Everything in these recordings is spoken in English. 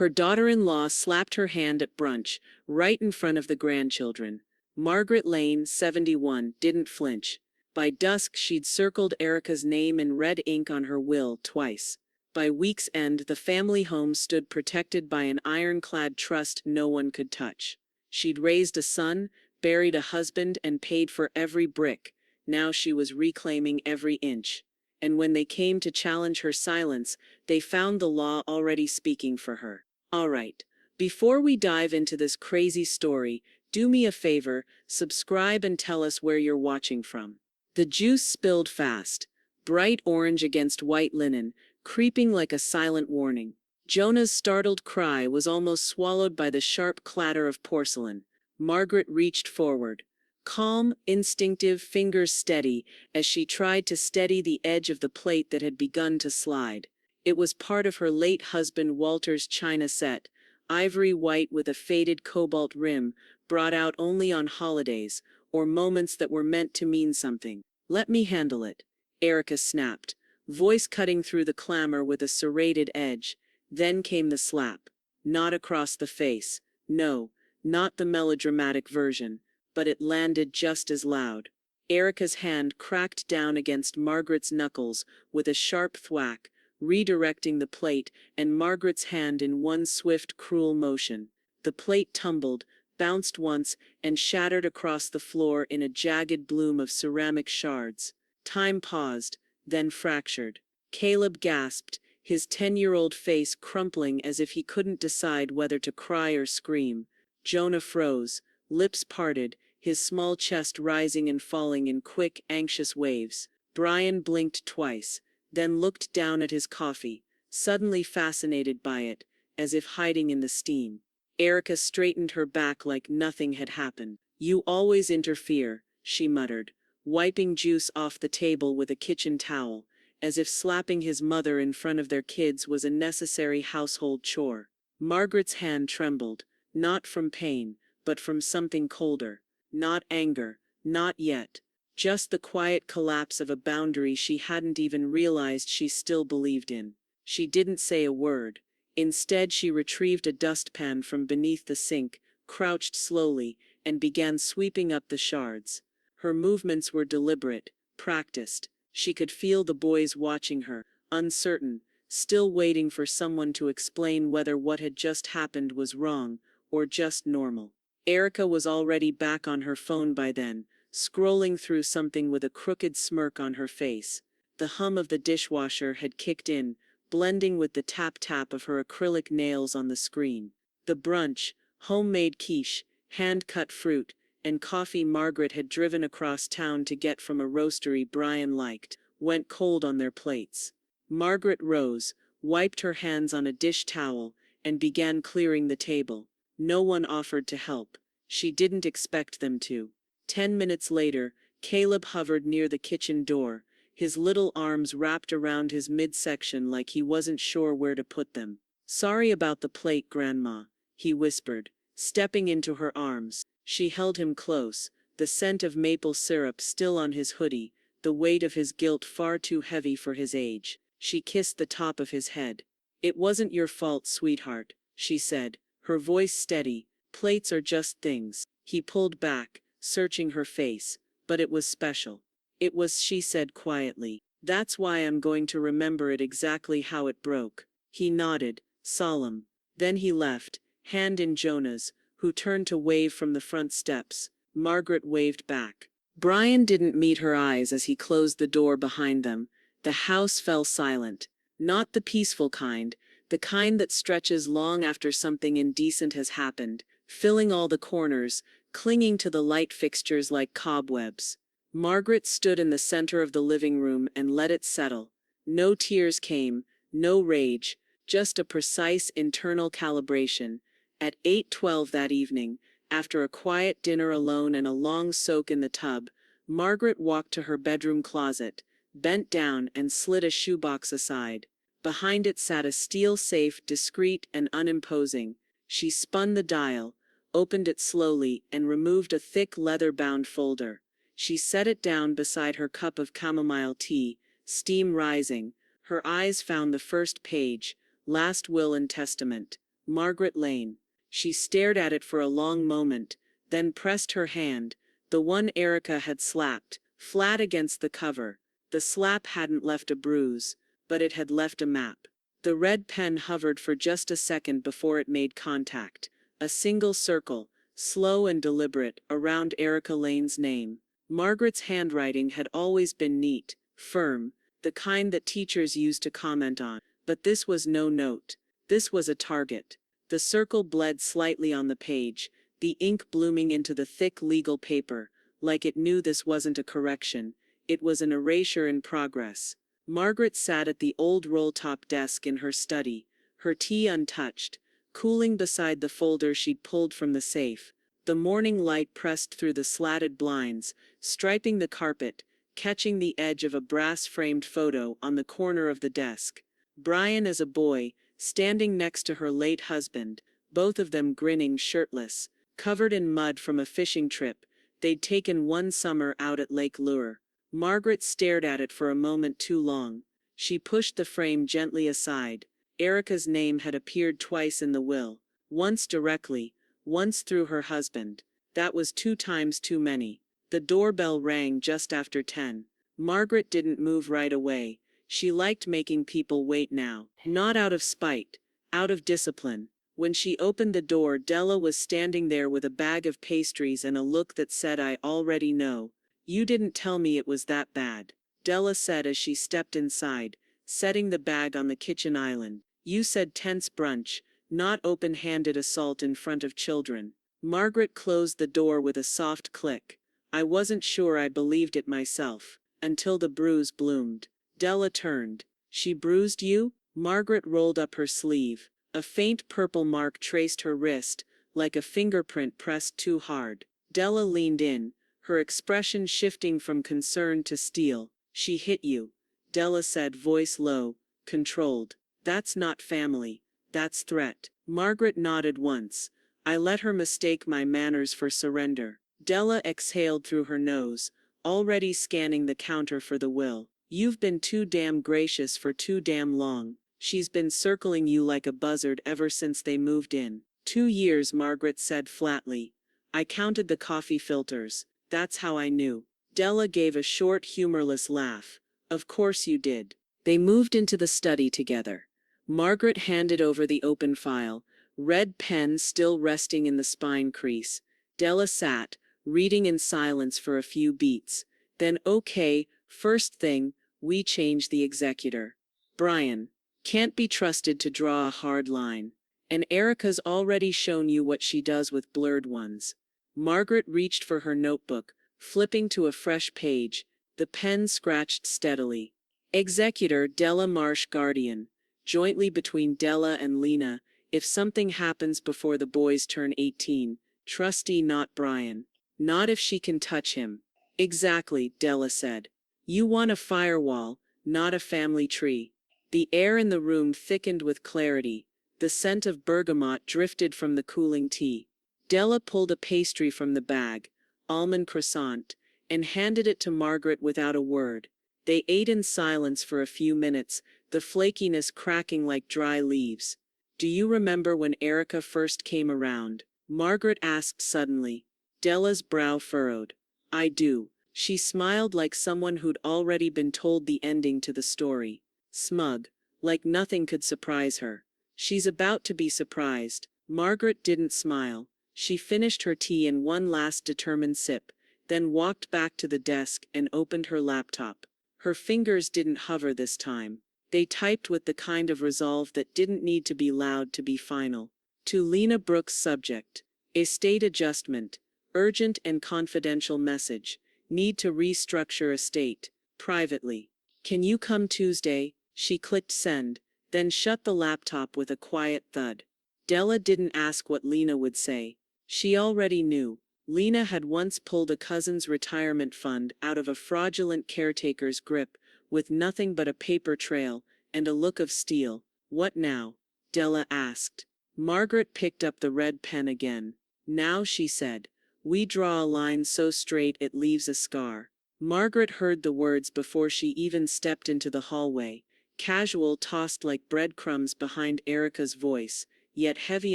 Her daughter-in-law slapped her hand at brunch, right in front of the grandchildren. Margaret Lane, 71, didn't flinch. By dusk, she'd circled Erica's name in red ink on her will twice. By week's end, the family home stood protected by an ironclad trust no one could touch. She'd raised a son, buried a husband, and paid for every brick. Now she was reclaiming every inch. And when they came to challenge her silence, they found the law already speaking for her. All right, before we dive into this crazy story, do me a favor, subscribe and tell us where you're watching from. The juice spilled fast, bright orange against white linen, creeping like a silent warning. Jonah's startled cry was almost swallowed by the sharp clatter of porcelain. Margaret reached forward. Calm, instinctive, fingers steady, as she tried to steady the edge of the plate that had begun to slide. It was part of her late husband Walter's china set, ivory white with a faded cobalt rim, brought out only on holidays, or moments that were meant to mean something. "Let me handle it," Erica snapped, voice cutting through the clamor with a serrated edge. Then came the slap. Not across the face. No, not the melodramatic version. But it landed just as loud. Erica's hand cracked down against Margaret's knuckles with a sharp thwack, redirecting the plate and Margaret's hand in one swift, cruel motion. The plate tumbled, bounced once, and shattered across the floor in a jagged bloom of ceramic shards. Time paused, then fractured. Caleb gasped, his 10-year-old face crumpling as if he couldn't decide whether to cry or scream. Jonah froze, lips parted, his small chest rising and falling in quick, anxious waves. Brian blinked twice, then looked down at his coffee, suddenly fascinated by it, as if hiding in the steam. Erica straightened her back like nothing had happened. "You always interfere," she muttered, wiping juice off the table with a kitchen towel, as if slapping his mother in front of their kids was a necessary household chore. Margaret's hand trembled, not from pain, but from something colder. Not anger, not yet. Just the quiet collapse of a boundary she hadn't even realized she still believed in. She didn't say a word. Instead, she retrieved a dustpan from beneath the sink, crouched slowly, and began sweeping up the shards. Her movements were deliberate, practiced. She could feel the boys watching her, uncertain, still waiting for someone to explain whether what had just happened was wrong, or just normal. Erica was already back on her phone by then, scrolling through something with a crooked smirk on her face. The hum of the dishwasher had kicked in, blending with the tap-tap of her acrylic nails on the screen. The brunch, homemade quiche, hand-cut fruit, and coffee Margaret had driven across town to get from a roastery Brian liked, went cold on their plates. Margaret rose, wiped her hands on a dish towel, and began clearing the table. No one offered to help. She didn't expect them to. 10 minutes later, Caleb hovered near the kitchen door, his little arms wrapped around his midsection like he wasn't sure where to put them. "Sorry about the plate, Grandma," he whispered, stepping into her arms. She held him close, the scent of maple syrup still on his hoodie, the weight of his guilt far too heavy for his age. She kissed the top of his head. "It wasn't your fault, sweetheart," she said, her voice steady. "Plates are just things." He pulled back, searching her face. "But it was special." "It was," she said quietly. "That's why I'm going to remember it exactly how it broke." He nodded, solemn. Then he left, hand in Jonah's, who turned to wave from the front steps. Margaret waved back. Brian didn't meet her eyes as he closed the door behind them. The house fell silent. Not the peaceful kind, the kind that stretches long after something indecent has happened, filling all the corners, clinging to the light fixtures like cobwebs. Margaret stood in the center of the living room and let it settle. No tears came, no rage, just a precise internal calibration. At 8:12 that evening, after a quiet dinner alone and a long soak in the tub, Margaret walked to her bedroom closet, bent down and slid a shoebox aside. Behind it sat a steel safe, discreet and unimposing. She spun the dial, opened it slowly, and removed a thick leather-bound folder. She set it down beside her cup of chamomile tea, steam rising. Her eyes found the first page, Last Will and Testament. Margaret Lane. She stared at it for a long moment, then pressed her hand, the one Erica had slapped, flat against the cover. The slap hadn't left a bruise, but it had left a map. The red pen hovered for just a second before it made contact. A single circle, slow and deliberate, around Erica Lane's name. Margaret's handwriting had always been neat, firm, the kind that teachers used to comment on. But this was no note. This was a target. The circle bled slightly on the page, the ink blooming into the thick legal paper, like it knew this wasn't a correction, it was an erasure in progress. Margaret sat at the old roll-top desk in her study, her tea untouched, cooling beside the folder she'd pulled from the safe. The morning light pressed through the slatted blinds, striping the carpet, catching the edge of a brass-framed photo on the corner of the desk. Brian as a boy, standing next to her late husband, both of them grinning shirtless, covered in mud from a fishing trip they'd taken one summer out at Lake Lure. Margaret stared at it for a moment too long. She pushed the frame gently aside. Erica's name had appeared twice in the will, once directly, once through her husband. That was 2 times too many. The doorbell rang just after 10. Margaret didn't move right away. She liked making people wait now. Not out of spite, out of discipline. When she opened the door, Della was standing there with a bag of pastries and a look that said, "I already know. You didn't tell me it was that bad," Della said as she stepped inside, setting the bag on the kitchen island. "You said tense brunch, not open-handed assault in front of children." Margaret closed the door with a soft click. "I wasn't sure I believed it myself, until the bruise bloomed." Della turned. "She bruised you?" Margaret rolled up her sleeve. A faint purple mark traced her wrist, like a fingerprint pressed too hard. Della leaned in, her expression shifting from concern to steel. "She hit you," Della said, voice low, controlled. "That's not family. That's threat." Margaret nodded once. "I let her mistake my manners for surrender." Della exhaled through her nose, already scanning the counter for the will. "You've been too damn gracious for too damn long. She's been circling you like a buzzard ever since they moved in." 2 years, Margaret said flatly. "I counted the coffee filters. That's how I knew." Della gave a short, humorless laugh. "Of course you did." They moved into the study together. Margaret handed over the open file, red pen still resting in the spine crease. Della sat, reading in silence for a few beats. Then, "Okay, first thing, we change the executor. Brian can't be trusted to draw a hard line. And Erica's already shown you what she does with blurred ones." Margaret reached for her notebook, flipping to a fresh page. The pen scratched steadily. "Executor Della Marsh, guardian, jointly between Della and Lena, if something happens before the boys turn 18, trustee not Brian. Not if she can touch him." "Exactly," Della said. "You want a firewall, not a family tree." The air in the room thickened with clarity. The scent of bergamot drifted from the cooling tea. Della pulled a pastry from the bag, almond croissant, and handed it to Margaret without a word. They ate in silence for a few minutes, the flakiness cracking like dry leaves. "Do you remember when Erica first came around?" Margaret asked suddenly. Della's brow furrowed. "I do." She smiled like someone who'd already been told the ending to the story. Smug, like nothing could surprise her. "She's about to be surprised." Margaret didn't smile. She finished her tea in one last determined sip, then walked back to the desk and opened her laptop. Her fingers didn't hover this time. They typed with the kind of resolve that didn't need to be loud to be final. To Lena Brooks, subject: estate adjustment, urgent and confidential message. Need to restructure estate, privately. Can you come Tuesday? She clicked send, then shut the laptop with a quiet thud. Della didn't ask what Lena would say. She already knew. Lena had once pulled a cousin's retirement fund out of a fraudulent caretaker's grip, with nothing but a paper trail and a look of steel. "What now?" Della asked. Margaret picked up the red pen again. "Now," she said, "we draw a line so straight it leaves a scar." Margaret heard the words before she even stepped into the hallway. Casual, tossed like breadcrumbs behind Erica's voice. yet heavy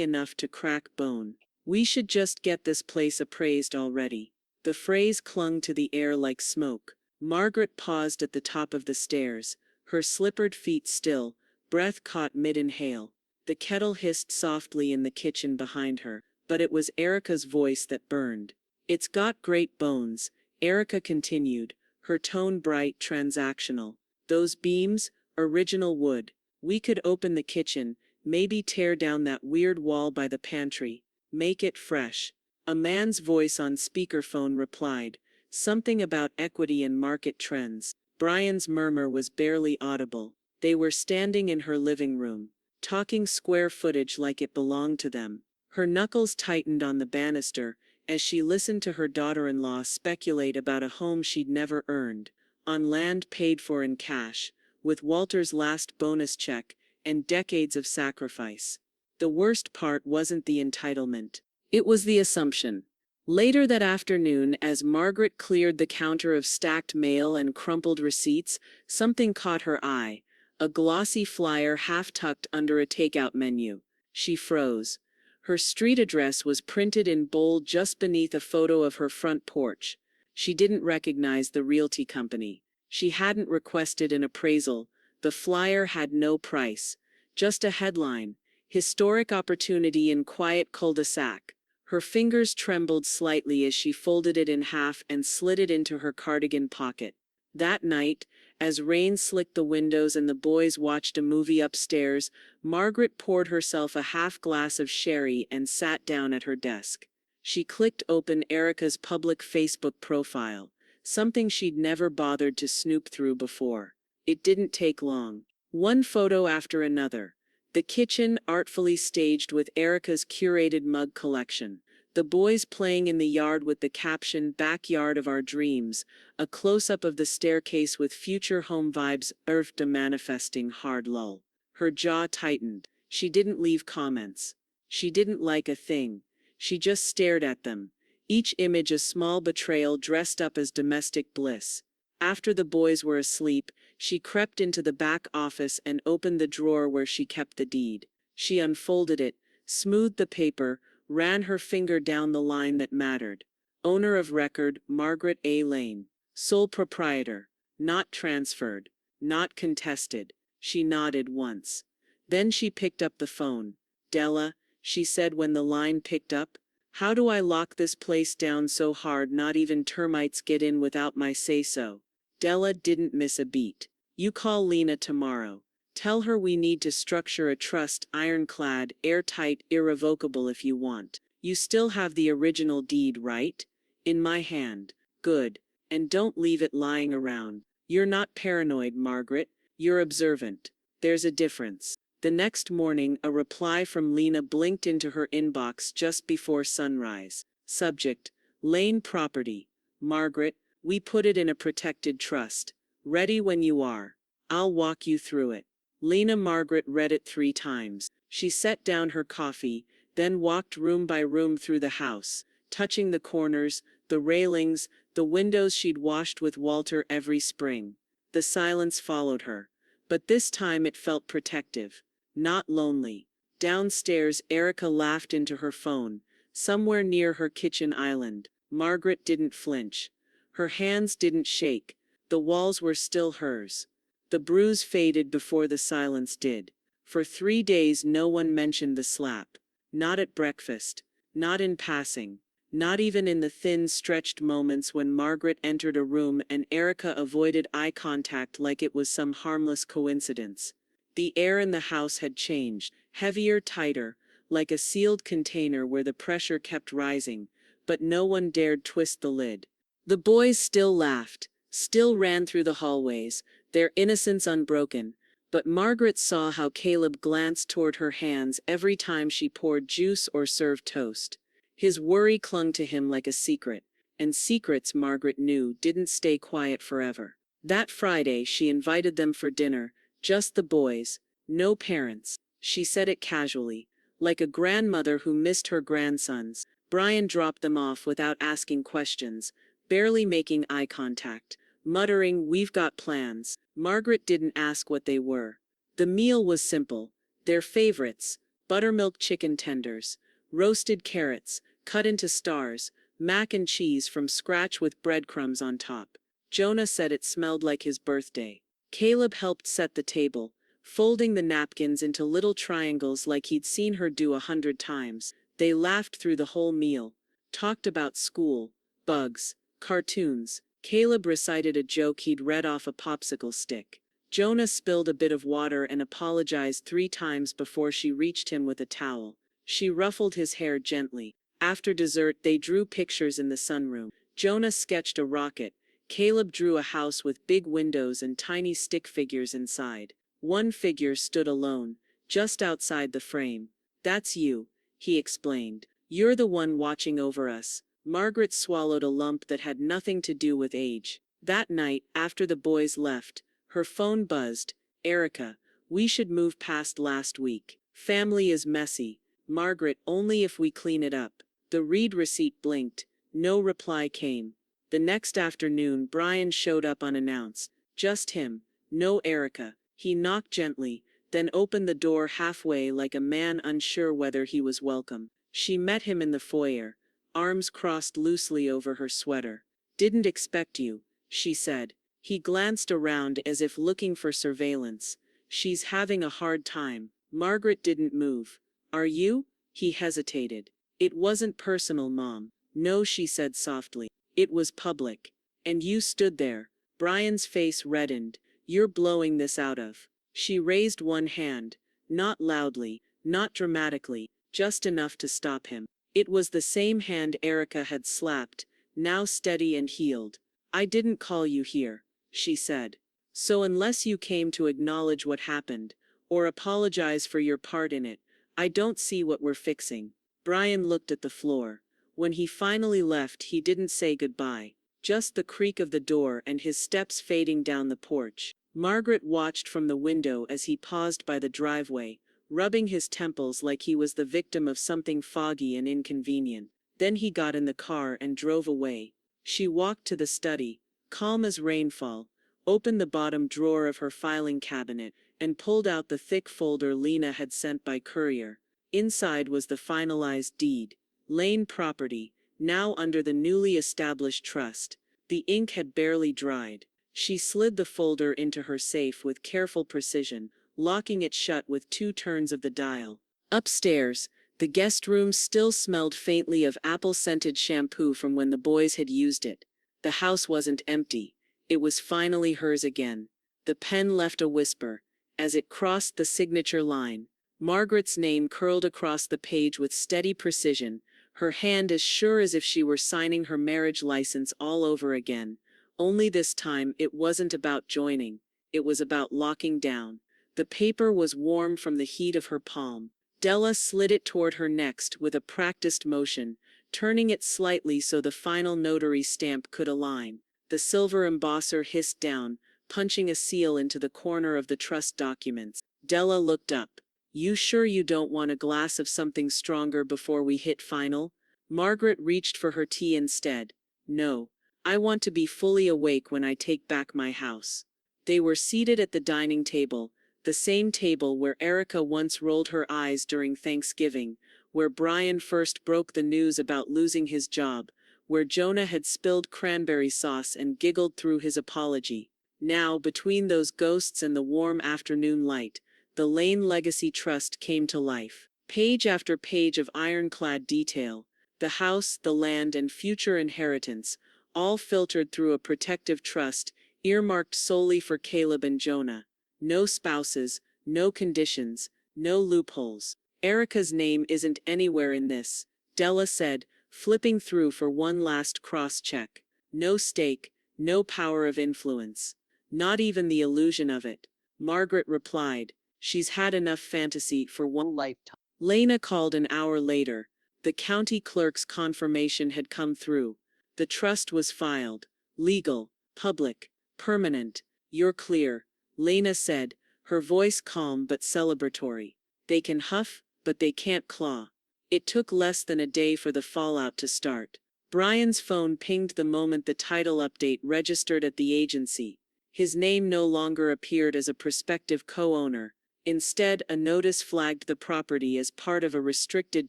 enough to crack bone. We should just get this place appraised already. The phrase clung to the air like smoke. Margaret paused at the top of the stairs, her slippered feet still, breath caught mid-inhale. The kettle hissed softly in the kitchen behind her, but it was Erica's voice that burned. "It's got great bones," Erica continued, her tone bright, transactional. "Those beams, original wood. We could open the kitchen, maybe tear down that weird wall by the pantry, make it fresh." A man's voice on speakerphone replied, something about equity and market trends. Brian's murmur was barely audible. They were standing in her living room, talking square footage like it belonged to them. Her knuckles tightened on the banister as she listened to her daughter-in-law speculate about a home she'd never earned, on land paid for in cash, with Walter's last bonus check and decades of sacrifice. The worst part wasn't the entitlement. It was the assumption. Later that afternoon, as Margaret cleared the counter of stacked mail and crumpled receipts, something caught her eye. A glossy flyer half-tucked under a takeout menu. She froze. Her street address was printed in bold just beneath a photo of her front porch. She didn't recognize the realty company. She hadn't requested an appraisal. The flyer had no price. Just a headline: "Historic opportunity in quiet cul-de-sac." Her fingers trembled slightly as she folded it in half and slid it into her cardigan pocket. That night, as rain slicked the windows and the boys watched a movie upstairs, Margaret poured herself a half glass of sherry and sat down at her desk. She clicked open Erica's public Facebook profile, something she'd never bothered to snoop through before. It didn't take long. One photo after another. The kitchen artfully staged with Erica's curated mug collection. The boys playing in the yard with the caption "Backyard of Our Dreams." A close-up of the staircase with future home vibes, a manifesting hard lull. Her jaw tightened. She didn't leave comments. She didn't like a thing. She just stared at them. Each image a small betrayal dressed up as domestic bliss. After the boys were asleep, she crept into the back office and opened the drawer where she kept the deed. She unfolded it, smoothed the paper, ran her finger down the line that mattered. Owner of record, Margaret A. Lane. Sole proprietor. Not transferred. Not contested. She nodded once. Then she picked up the phone. "Della," she said when the line picked up, "how do I lock this place down so hard not even termites get in without my say-so?" Della didn't miss a beat. "You call Lena tomorrow. Tell her we need to structure a trust, ironclad, airtight, irrevocable if you want. You still have the original deed, right? In my hand. Good. And don't leave it lying around. You're not paranoid, Margaret. You're observant. There's a difference." The next morning, a reply from Lena blinked into her inbox just before sunrise. Subject: Lane property. "Margaret, we put it in a protected trust. Ready when you are. I'll walk you through it." Margaret read it 3 times. She set down her coffee, then walked room by room through the house, touching the corners, the railings, the windows she'd washed with Walter every spring. The silence followed her, but this time it felt protective, not lonely. Downstairs, Erica laughed into her phone, somewhere near her kitchen island. Margaret didn't flinch. Her hands didn't shake. The walls were still hers. The bruise faded before the silence did. For 3 days no one mentioned the slap. Not at breakfast. Not in passing. Not even in the thin, stretched moments when Margaret entered a room and Erica avoided eye contact like it was some harmless coincidence. The air in the house had changed, heavier, tighter, like a sealed container where the pressure kept rising, but no one dared twist the lid. The boys still laughed, still ran through the hallways, their innocence unbroken, but Margaret saw how Caleb glanced toward her hands every time she poured juice or served toast. His worry clung to him like a secret, and secrets, Margaret knew, didn't stay quiet forever. That Friday she invited them for dinner, just the boys, no parents. She said it casually, like a grandmother who missed her grandsons. Brian dropped them off without asking questions, barely making eye contact, muttering, "We've got plans." Margaret didn't ask what they were. The meal was simple, their favorites: buttermilk chicken tenders, roasted carrots, cut into stars, mac and cheese from scratch with breadcrumbs on top. Jonah said it smelled like his birthday. Caleb helped set the table, folding the napkins into little triangles like he'd seen her do 100 times. They laughed through the whole meal, talked about school, bugs, cartoons. Caleb recited a joke he'd read off a popsicle stick. Jonah spilled a bit of water and apologized 3 times before she reached him with a towel. She ruffled his hair gently. After dessert, they drew pictures in the sunroom. Jonah sketched a rocket. Caleb drew a house with big windows and tiny stick figures inside. One figure stood alone, just outside the frame. "That's you," he explained. "You're the one watching over us." Margaret swallowed a lump that had nothing to do with age. That night, after the boys left, her phone buzzed. "Erica, we should move past last week. Family is messy." "Margaret, only if we clean it up." The read receipt blinked. No reply came. The next afternoon, Brian showed up unannounced. Just him. No Erica. He knocked gently, then opened the door halfway like a man unsure whether he was welcome. She met him in the foyer, arms crossed loosely over her sweater. "Didn't expect you," she said. He glanced around as if looking for surveillance. "She's having a hard time." Margaret didn't move. "Are you?" He hesitated. "It wasn't personal, Mom." "No," she said softly. "It was public. And you stood there." Brian's face reddened. "You're blowing this out of." She raised one hand. Not loudly, not dramatically, just enough to stop him. It was the same hand Erica had slapped, now steady and healed. "I didn't call you here," she said. "So unless you came to acknowledge what happened, or apologize for your part in it, I don't see what we're fixing." Brian looked at the floor. When he finally left, he didn't say goodbye. Just the creak of the door and his steps fading down the porch. Margaret watched from the window as he paused by the driveway, rubbing his temples like he was the victim of something foggy and inconvenient. Then he got in the car and drove away. She walked to the study, calm as rainfall, opened the bottom drawer of her filing cabinet, and pulled out the thick folder Lena had sent by courier. Inside was the finalized deed. Lane property, now under the newly established trust. The ink had barely dried. She slid the folder into her safe with careful precision, locking it shut with 2 turns of the dial. Upstairs, the guest room still smelled faintly of apple-scented shampoo from when the boys had used it. The house wasn't empty. It was finally hers again. The pen left a whisper. As it crossed the signature line, Margaret's name curled across the page with steady precision, her hand as sure as if she were signing her marriage license all over again. Only this time it wasn't about joining. It was about locking down. The paper was warm from the heat of her palm. Della slid it toward her next with a practiced motion, turning it slightly so the final notary stamp could align. The silver embosser hissed down, punching a seal into the corner of the trust documents. Della looked up. "You sure you don't want a glass of something stronger before we hit final?" Margaret reached for her tea instead. "No. I want to be fully awake when I take back my house." They were seated at the dining table, the same table where Erica once rolled her eyes during Thanksgiving, where Brian first broke the news about losing his job, where Jonah had spilled cranberry sauce and giggled through his apology. Now, between those ghosts and the warm afternoon light, the Lane Legacy Trust came to life. Page after page of ironclad detail, the house, the land, and future inheritance, all filtered through a protective trust, earmarked solely for Caleb and Jonah. No spouses, no conditions, no loopholes. "Erica's name isn't anywhere in this," Della said, flipping through for one last cross-check. "No stake, no power of influence. Not even the illusion of it." Margaret replied, "She's had enough fantasy for one lifetime." Lena called an hour later. The county clerk's confirmation had come through. The trust was filed. Legal, public, permanent. "You're clear," Lena said, her voice calm but celebratory. "They can huff, but they can't claw." It took less than a day for the fallout to start. Brian's phone pinged the moment the title update registered at the agency. His name no longer appeared as a prospective co-owner. Instead, a notice flagged the property as part of a restricted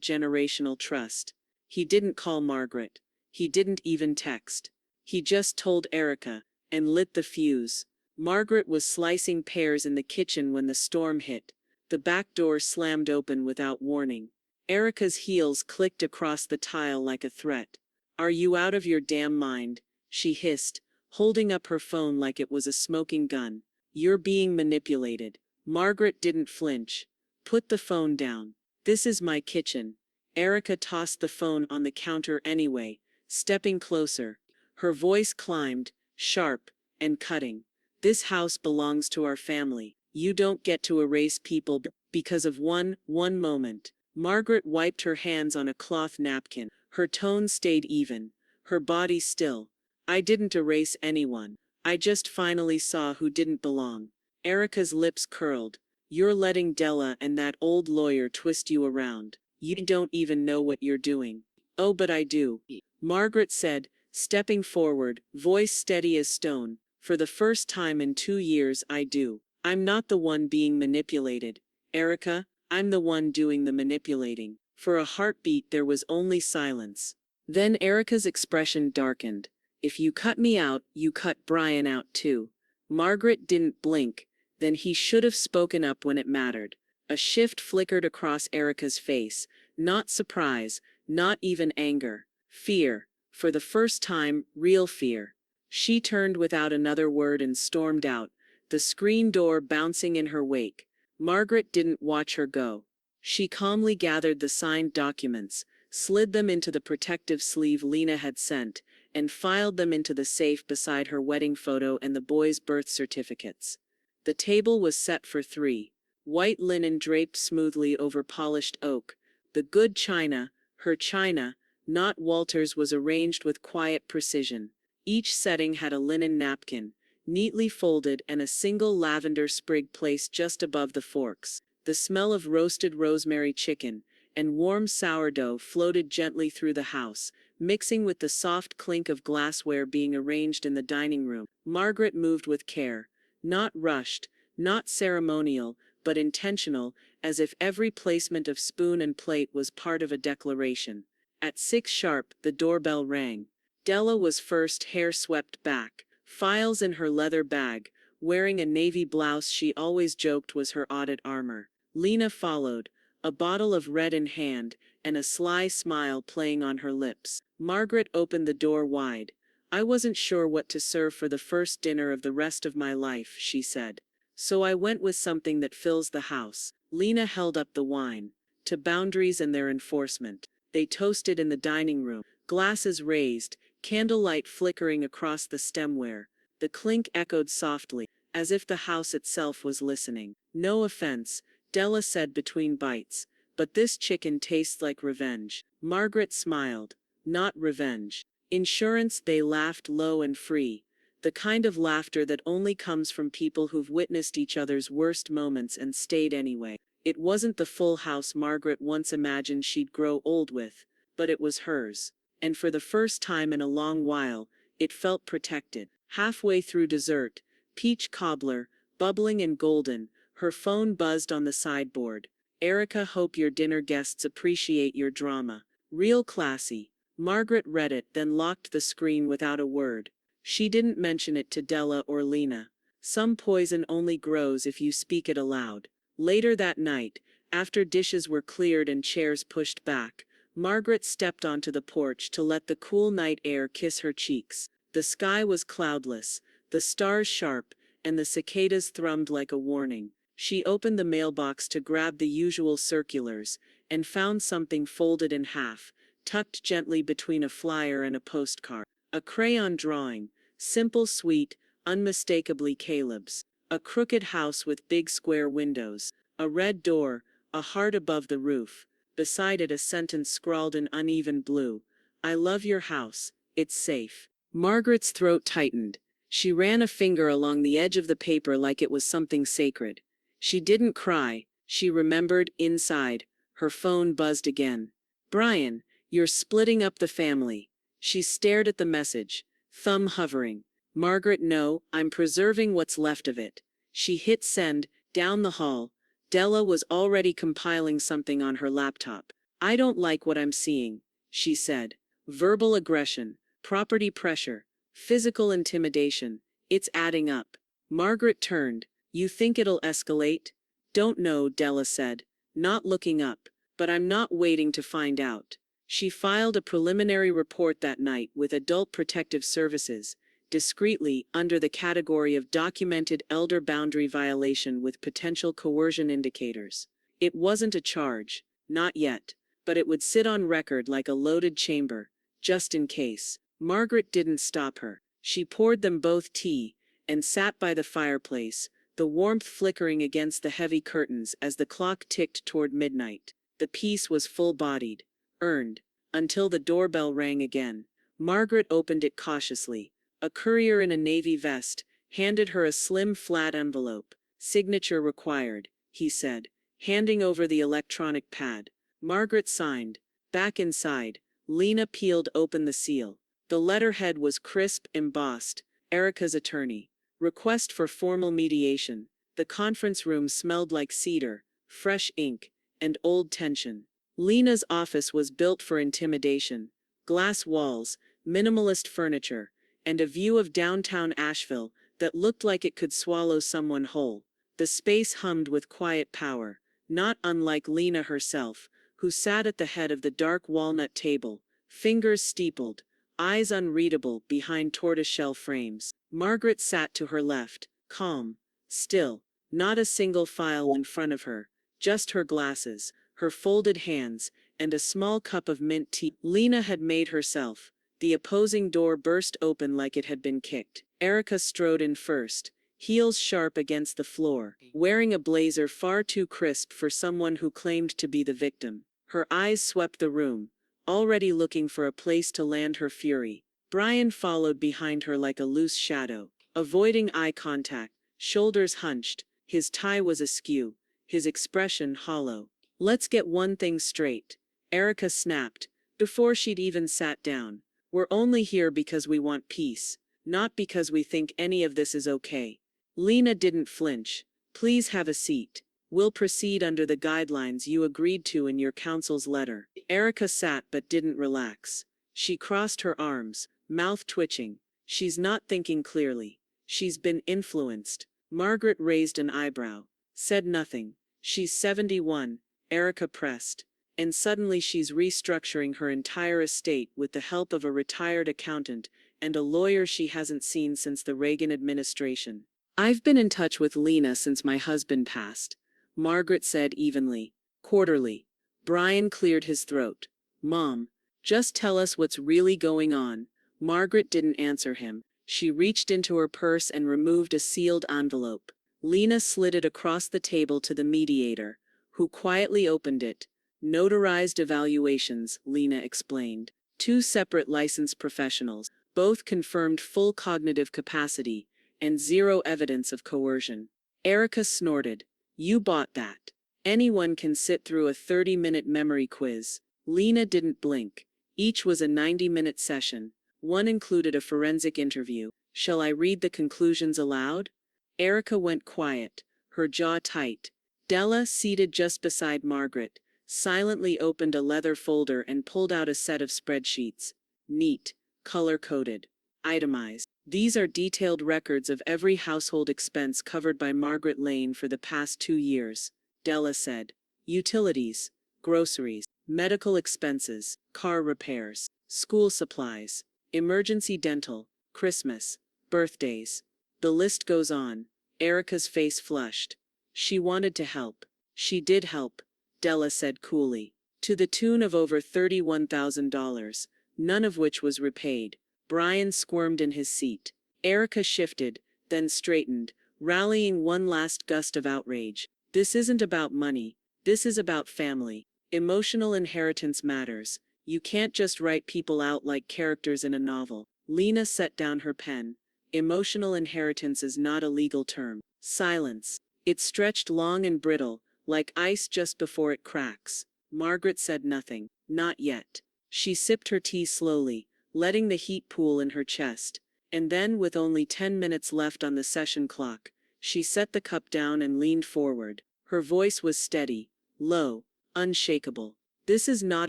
generational trust. He didn't call Margaret. He didn't even text. He just told Erica, and lit the fuse. Margaret was slicing pears in the kitchen when the storm hit. The back door slammed open without warning. Erica's heels clicked across the tile like a threat. "Are you out of your damn mind?" she hissed, holding up her phone like it was a smoking gun. "You're being manipulated." Margaret didn't flinch. "Put the phone down. This is my kitchen." Erica tossed the phone on the counter anyway, stepping closer. Her voice climbed, sharp and cutting. "This house belongs to our family. You don't get to erase people because of one moment." Margaret wiped her hands on a cloth napkin. Her tone stayed even, her body still. "I didn't erase anyone. I just finally saw who didn't belong." Erica's lips curled. "You're letting Della and that old lawyer twist you around. You don't even know what you're doing." "Oh, but I do," Margaret said, stepping forward, voice steady as stone. "For the first time in 2 years, I do. I'm not the one being manipulated, Erica. I'm the one doing the manipulating." For a heartbeat there was only silence. Then Erica's expression darkened. "If you cut me out, you cut Brian out too." Margaret didn't blink. Then he should have spoken up when it mattered. A shift flickered across Erica's face. Not surprise, not even anger. Fear. For the first time, real fear. She turned without another word and stormed out, the screen door bouncing in her wake. Margaret didn't watch her go. She calmly gathered the signed documents, slid them into the protective sleeve Lena had sent, and filed them into the safe beside her wedding photo and the boys' birth certificates. The table was set for 3. White linen draped smoothly over polished oak. The good china, her china, not Walter's, was arranged with quiet precision. Each setting had a linen napkin, neatly folded, and a single lavender sprig placed just above the forks. The smell of roasted rosemary chicken and warm sourdough floated gently through the house, mixing with the soft clink of glassware being arranged in the dining room. Margaret moved with care. Not rushed, not ceremonial, but intentional, as if every placement of spoon and plate was part of a declaration. At 6 sharp, the doorbell rang. Della was first, hair swept back, files in her leather bag, wearing a navy blouse she always joked was her audit armor. Lena followed, a bottle of red in hand, and a sly smile playing on her lips. Margaret opened the door wide. "I wasn't sure what to serve for the first dinner of the rest of my life," she said. "So I went with something that fills the house." Lena held up the wine. "To boundaries and their enforcement." They toasted in the dining room, glasses raised, candlelight flickering across the stemware. The clink echoed softly, as if the house itself was listening. "No offense," Della said between bites, "but this chicken tastes like revenge." Margaret smiled. "Not revenge. Insurance." They laughed low and free. The kind of laughter that only comes from people who've witnessed each other's worst moments and stayed anyway. It wasn't the full house Margaret once imagined she'd grow old with, but it was hers. And for the first time in a long while, it felt protected. Halfway through dessert, peach cobbler, bubbling and golden, her phone buzzed on the sideboard. "Erica, hope your dinner guests appreciate your drama. Real classy." Margaret read it, then locked the screen without a word. She didn't mention it to Della or Lena. Some poison only grows if you speak it aloud. Later that night, after dishes were cleared and chairs pushed back, Margaret stepped onto the porch to let the cool night air kiss her cheeks. The sky was cloudless, the stars sharp, and the cicadas thrummed like a warning. She opened the mailbox to grab the usual circulars, and found something folded in half, tucked gently between a flyer and a postcard. A crayon drawing, simple, sweet, unmistakably Caleb's. A crooked house with big square windows, a red door, a heart above the roof. Beside it a sentence scrawled in uneven blue. "I love your house, it's safe." Margaret's throat tightened. She ran a finger along the edge of the paper like it was something sacred. She didn't cry, she remembered. Inside, her phone buzzed again. "Brian, you're splitting up the family." She stared at the message, thumb hovering. "Margaret, no, I'm preserving what's left of it." She hit send, down the hall, Della was already compiling something on her laptop. I don't like what I'm seeing, she said. Verbal aggression, property pressure, physical intimidation. It's adding up. Margaret turned. You think it'll escalate? Don't know, Della said, not looking up. But I'm not waiting to find out. She filed a preliminary report that night with Adult Protective Services, discreetly under the category of documented elder boundary violation with potential coercion indicators. It wasn't a charge, not yet, but it would sit on record like a loaded chamber, just in case. Margaret didn't stop her. She poured them both tea and sat by the fireplace, the warmth flickering against the heavy curtains as the clock ticked toward midnight. The peace was full-bodied, earned, until the doorbell rang again. Margaret opened it cautiously. A courier in a navy vest handed her a slim flat envelope. Signature required, he said, handing over the electronic pad. Margaret signed. Back inside, Lena peeled open the seal. The letterhead was crisp, embossed. Erica's attorney. Request for formal mediation. The conference room smelled like cedar, fresh ink, and old tension. Lena's office was built for intimidation. Glass walls, minimalist furniture, and a view of downtown Asheville that looked like it could swallow someone whole. The space hummed with quiet power, not unlike Lena herself, who sat at the head of the dark walnut table, fingers steepled, eyes unreadable behind tortoiseshell frames. Margaret sat to her left, calm, still, not a single file in front of her, just her glasses, her folded hands, and a small cup of mint tea Lena had made herself. The opposing door burst open like it had been kicked. Erica strode in first, heels sharp against the floor, wearing a blazer far too crisp for someone who claimed to be the victim. Her eyes swept the room, already looking for a place to land her fury. Brian followed behind her like a loose shadow, avoiding eye contact, shoulders hunched. His tie was askew, his expression hollow. Let's get one thing straight, Erica snapped, before she'd even sat down. We're only here because we want peace, not because we think any of this is okay. Lena didn't flinch. Please have a seat. We'll proceed under the guidelines you agreed to in your counsel's letter. Erica sat but didn't relax. She crossed her arms, mouth twitching. She's not thinking clearly. She's been influenced. Margaret raised an eyebrow, said nothing. She's 71, Erica pressed. And suddenly she's restructuring her entire estate with the help of a retired accountant and a lawyer she hasn't seen since the Reagan administration. I've been in touch with Lena since my husband passed, Margaret said evenly. Quarterly. Brian cleared his throat. Mom, just tell us what's really going on. Margaret didn't answer him. She reached into her purse and removed a sealed envelope. Lena slid it across the table to the mediator, who quietly opened it. Notarized evaluations, Lena explained. 2 separate licensed professionals, both confirmed full cognitive capacity, and 0 evidence of coercion. Erica snorted. You bought that. Anyone can sit through a 30-minute memory quiz. Lena didn't blink. Each was a 90-minute session. One included a forensic interview. Shall I read the conclusions aloud? Erica went quiet, her jaw tight. Della, seated just beside Margaret, silently opened a leather folder and pulled out a set of spreadsheets. Neat, color-coded, itemized. These are detailed records of every household expense covered by Margaret Lane for the past 2 years, Della said. Utilities, groceries, medical expenses, car repairs, school supplies, emergency dental, Christmas, birthdays. The list goes on. Erica's face flushed. She wanted to help. She did help, Della said coolly, to the tune of over $31,000, none of which was repaid. Brian squirmed in his seat. Erica shifted, then straightened, rallying one last gust of outrage. This isn't about money. This is about family. Emotional inheritance matters. You can't just write people out like characters in a novel. Lena set down her pen. Emotional inheritance is not a legal term. Silence. It stretched long and brittle, like ice just before it cracks. Margaret said nothing. Not yet. She sipped her tea slowly, letting the heat pool in her chest. And then, with only 10 minutes left on the session clock, she set the cup down and leaned forward. Her voice was steady, low, unshakable. "This is not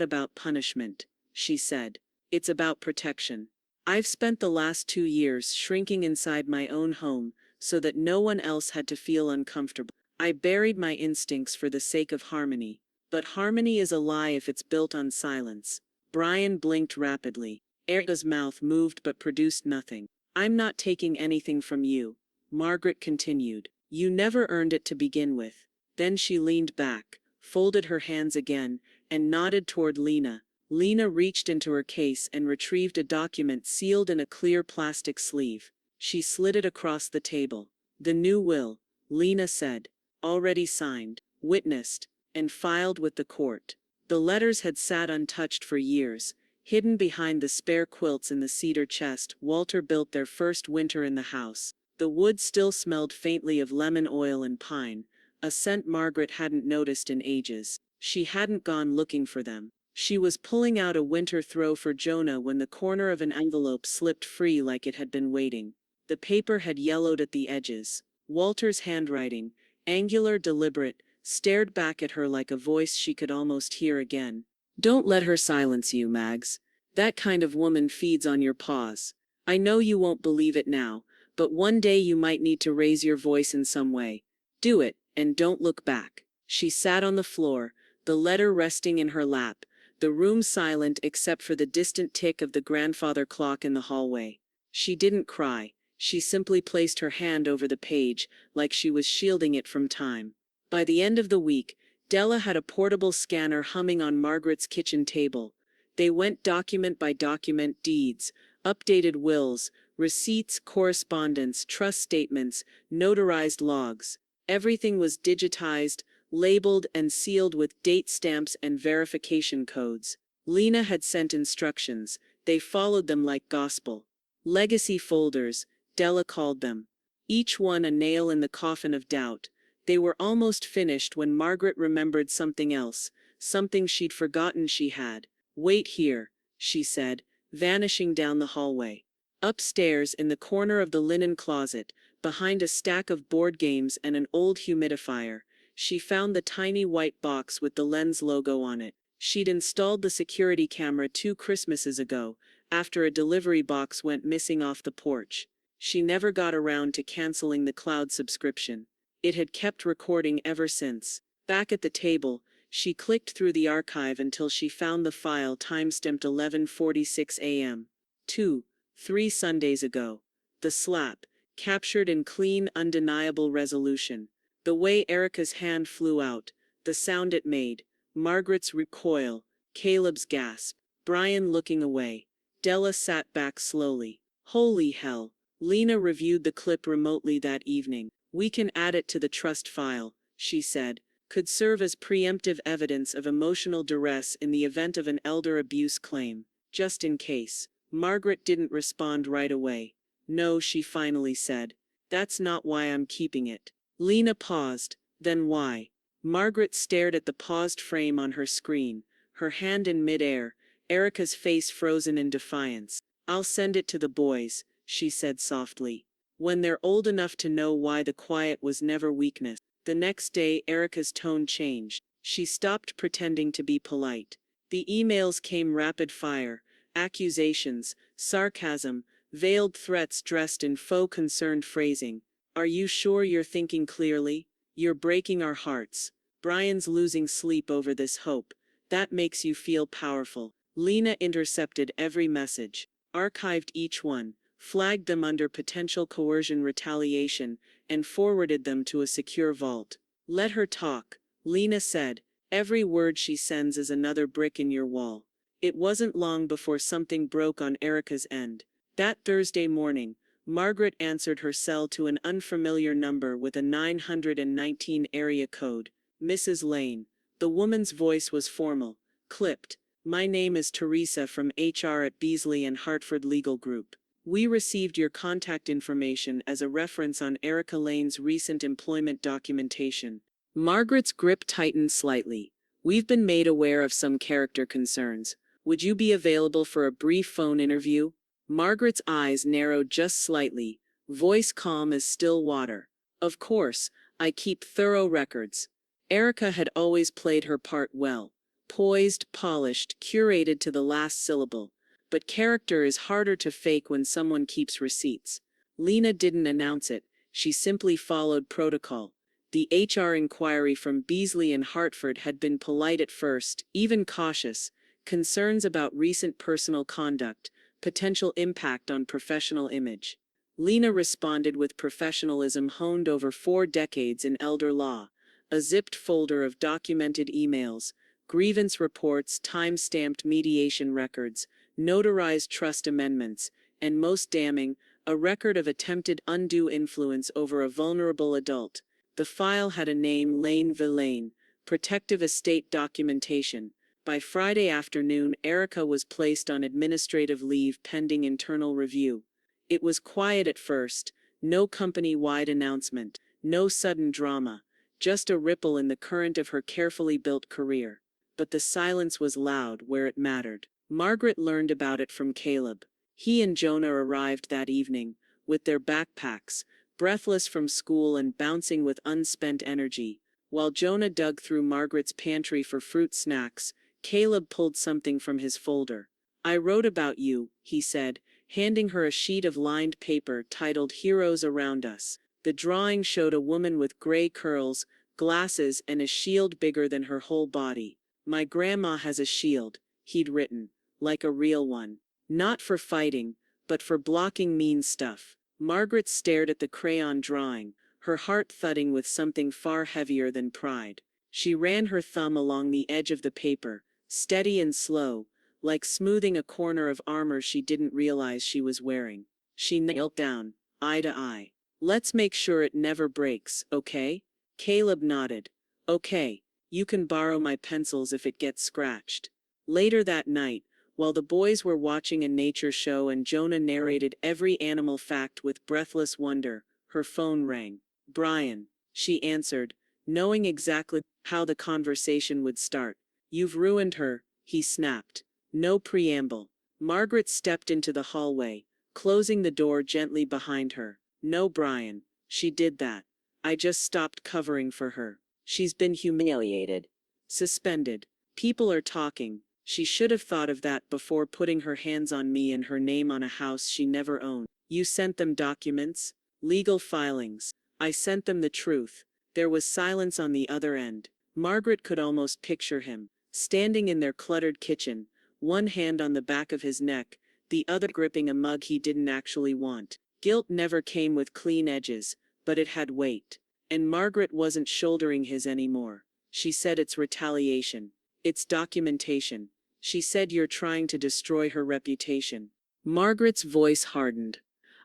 about punishment," she said. "It's about protection. I've spent the last 2 years shrinking inside my own home so that no one else had to feel uncomfortable. I buried my instincts for the sake of harmony. But harmony is a lie if it's built on silence." Brian blinked rapidly. Erica's mouth moved but produced nothing. "I'm not taking anything from you," Margaret continued. "You never earned it to begin with." Then she leaned back, folded her hands again, and nodded toward Lena. Lena reached into her case and retrieved a document sealed in a clear plastic sleeve. She slid it across the table. "The new will," Lena said. "Already signed, witnessed, and filed with the court." The letters had sat untouched for years, hidden behind the spare quilts in the cedar chest Walter built their first winter in the house. The wood still smelled faintly of lemon oil and pine, a scent Margaret hadn't noticed in ages. She hadn't gone looking for them. She was pulling out a winter throw for Jonah when the corner of an envelope slipped free like it had been waiting. The paper had yellowed at the edges. Walter's handwriting, angular, deliberate, stared back at her like a voice she could almost hear again. "Don't let her silence you, Mags. That kind of woman feeds on your paws. I know you won't believe it now, but one day you might need to raise your voice in some way. Do it, and don't look back." She sat on the floor, the letter resting in her lap, the room silent except for the distant tick of the grandfather clock in the hallway. She didn't cry. She simply placed her hand over the page, like she was shielding it from time. By the end of the week, Della had a portable scanner humming on Margaret's kitchen table. They went document by document: deeds, updated wills, receipts, correspondence, trust statements, notarized logs. Everything was digitized, labeled, and sealed with date stamps and verification codes. Lena had sent instructions. They followed them like gospel. Legacy folders, Della called them. Each one a nail in the coffin of doubt. They were almost finished when Margaret remembered something else, something she'd forgotten she had. "Wait here," she said, vanishing down the hallway. Upstairs, in the corner of the linen closet, behind a stack of board games and an old humidifier, she found the tiny white box with the Lens logo on it. She'd installed the security camera 2 Christmases ago, after a delivery box went missing off the porch. She never got around to canceling the cloud subscription. It had kept recording ever since. Back at the table, she clicked through the archive until she found the file time-stamped 11:46 a.m. 3 Sundays ago. The slap, captured in clean, undeniable resolution. The way Erica's hand flew out, the sound it made, Margaret's recoil, Caleb's gasp, Brian looking away. Della sat back slowly. Holy hell. Lena reviewed the clip remotely that evening. "We can add it to the trust file," she said. "Could serve as preemptive evidence of emotional duress in the event of an elder abuse claim. Just in case." Margaret didn't respond right away. "No," she finally said. "That's not why I'm keeping it." Lena paused. "Then why?" Margaret stared at the paused frame on her screen, her hand in midair, Erica's face frozen in defiance. "I'll send it to the boys," she said softly. "When they're old enough to know why the quiet was never weakness." The next day, Erica's tone changed. She stopped pretending to be polite. The emails came rapid fire, accusations, sarcasm, veiled threats dressed in faux concerned phrasing. "Are you sure you're thinking clearly? You're breaking our hearts. Brian's losing sleep over this hope. That makes you feel powerful." Lena intercepted every message, archived each one, flagged them under potential coercion retaliation, and forwarded them to a secure vault. "Let her talk," Lena said. "Every word she sends is another brick in your wall." It wasn't long before something broke on Erica's end. That Thursday morning, Margaret answered her cell to an unfamiliar number with a 919 area code. "Mrs. Lane." The woman's voice was formal, clipped. "My name is Teresa from HR at Beasley and Hartford Legal Group. We received your contact information as a reference on Erica Lane's recent employment documentation." Margaret's grip tightened slightly. "We've been made aware of some character concerns. Would you be available for a brief phone interview?" Margaret's eyes narrowed just slightly, voice calm as still water. "Of course, I keep thorough records." Erica had always played her part well. Poised, polished, curated to the last syllable. But character is harder to fake when someone keeps receipts. Lena didn't announce it, she simply followed protocol. The HR inquiry from Beasley and Hartford had been polite at first, even cautious. Concerns about recent personal conduct, potential impact on professional image. Lena responded with professionalism honed over 4 decades in elder law. A zipped folder of documented emails, grievance reports, time-stamped mediation records, notarized trust amendments, and most damning, a record of attempted undue influence over a vulnerable adult. The file had a name: Lane Villain, protective estate documentation. By Friday afternoon, Erica was placed on administrative leave pending internal review. It was quiet at first, no company-wide announcement, no sudden drama, just a ripple in the current of her carefully built career. But the silence was loud where it mattered. Margaret learned about it from Caleb. He and Jonah arrived that evening, with their backpacks, breathless from school and bouncing with unspent energy. While Jonah dug through Margaret's pantry for fruit snacks, Caleb pulled something from his folder. "I wrote about you," he said, handing her a sheet of lined paper titled "Heroes Around Us." The drawing showed a woman with gray curls, glasses, and a shield bigger than her whole body. "My grandma has a shield," he'd written, "like a real one. Not for fighting, but for blocking mean stuff." Margaret stared at the crayon drawing, her heart thudding with something far heavier than pride. She ran her thumb along the edge of the paper, steady and slow, like smoothing a corner of armor she didn't realize she was wearing. She knelt down, eye to eye. "Let's make sure it never breaks, okay?" Caleb nodded. "Okay, you can borrow my pencils if it gets scratched." Later that night, while the boys were watching a nature show and Jonah narrated every animal fact with breathless wonder, her phone rang. "Brian," she answered, knowing exactly how the conversation would start. "You've ruined her," he snapped. No preamble. Margaret stepped into the hallway, closing the door gently behind her. "No, Brian. She did that. I just stopped covering for her. She's been humiliated. Suspended. People are talking. She should have thought of that before putting her hands on me and her name on a house she never owned." "You sent them documents? Legal filings?" "I sent them the truth." There was silence on the other end. Margaret could almost picture him, standing in their cluttered kitchen, one hand on the back of his neck, the other gripping a mug he didn't actually want. Guilt never came with clean edges, but it had weight. And Margaret wasn't shouldering his anymore. She said, "It's retaliation. It's documentation." She said, "You're trying to destroy her reputation." Margaret's voice hardened.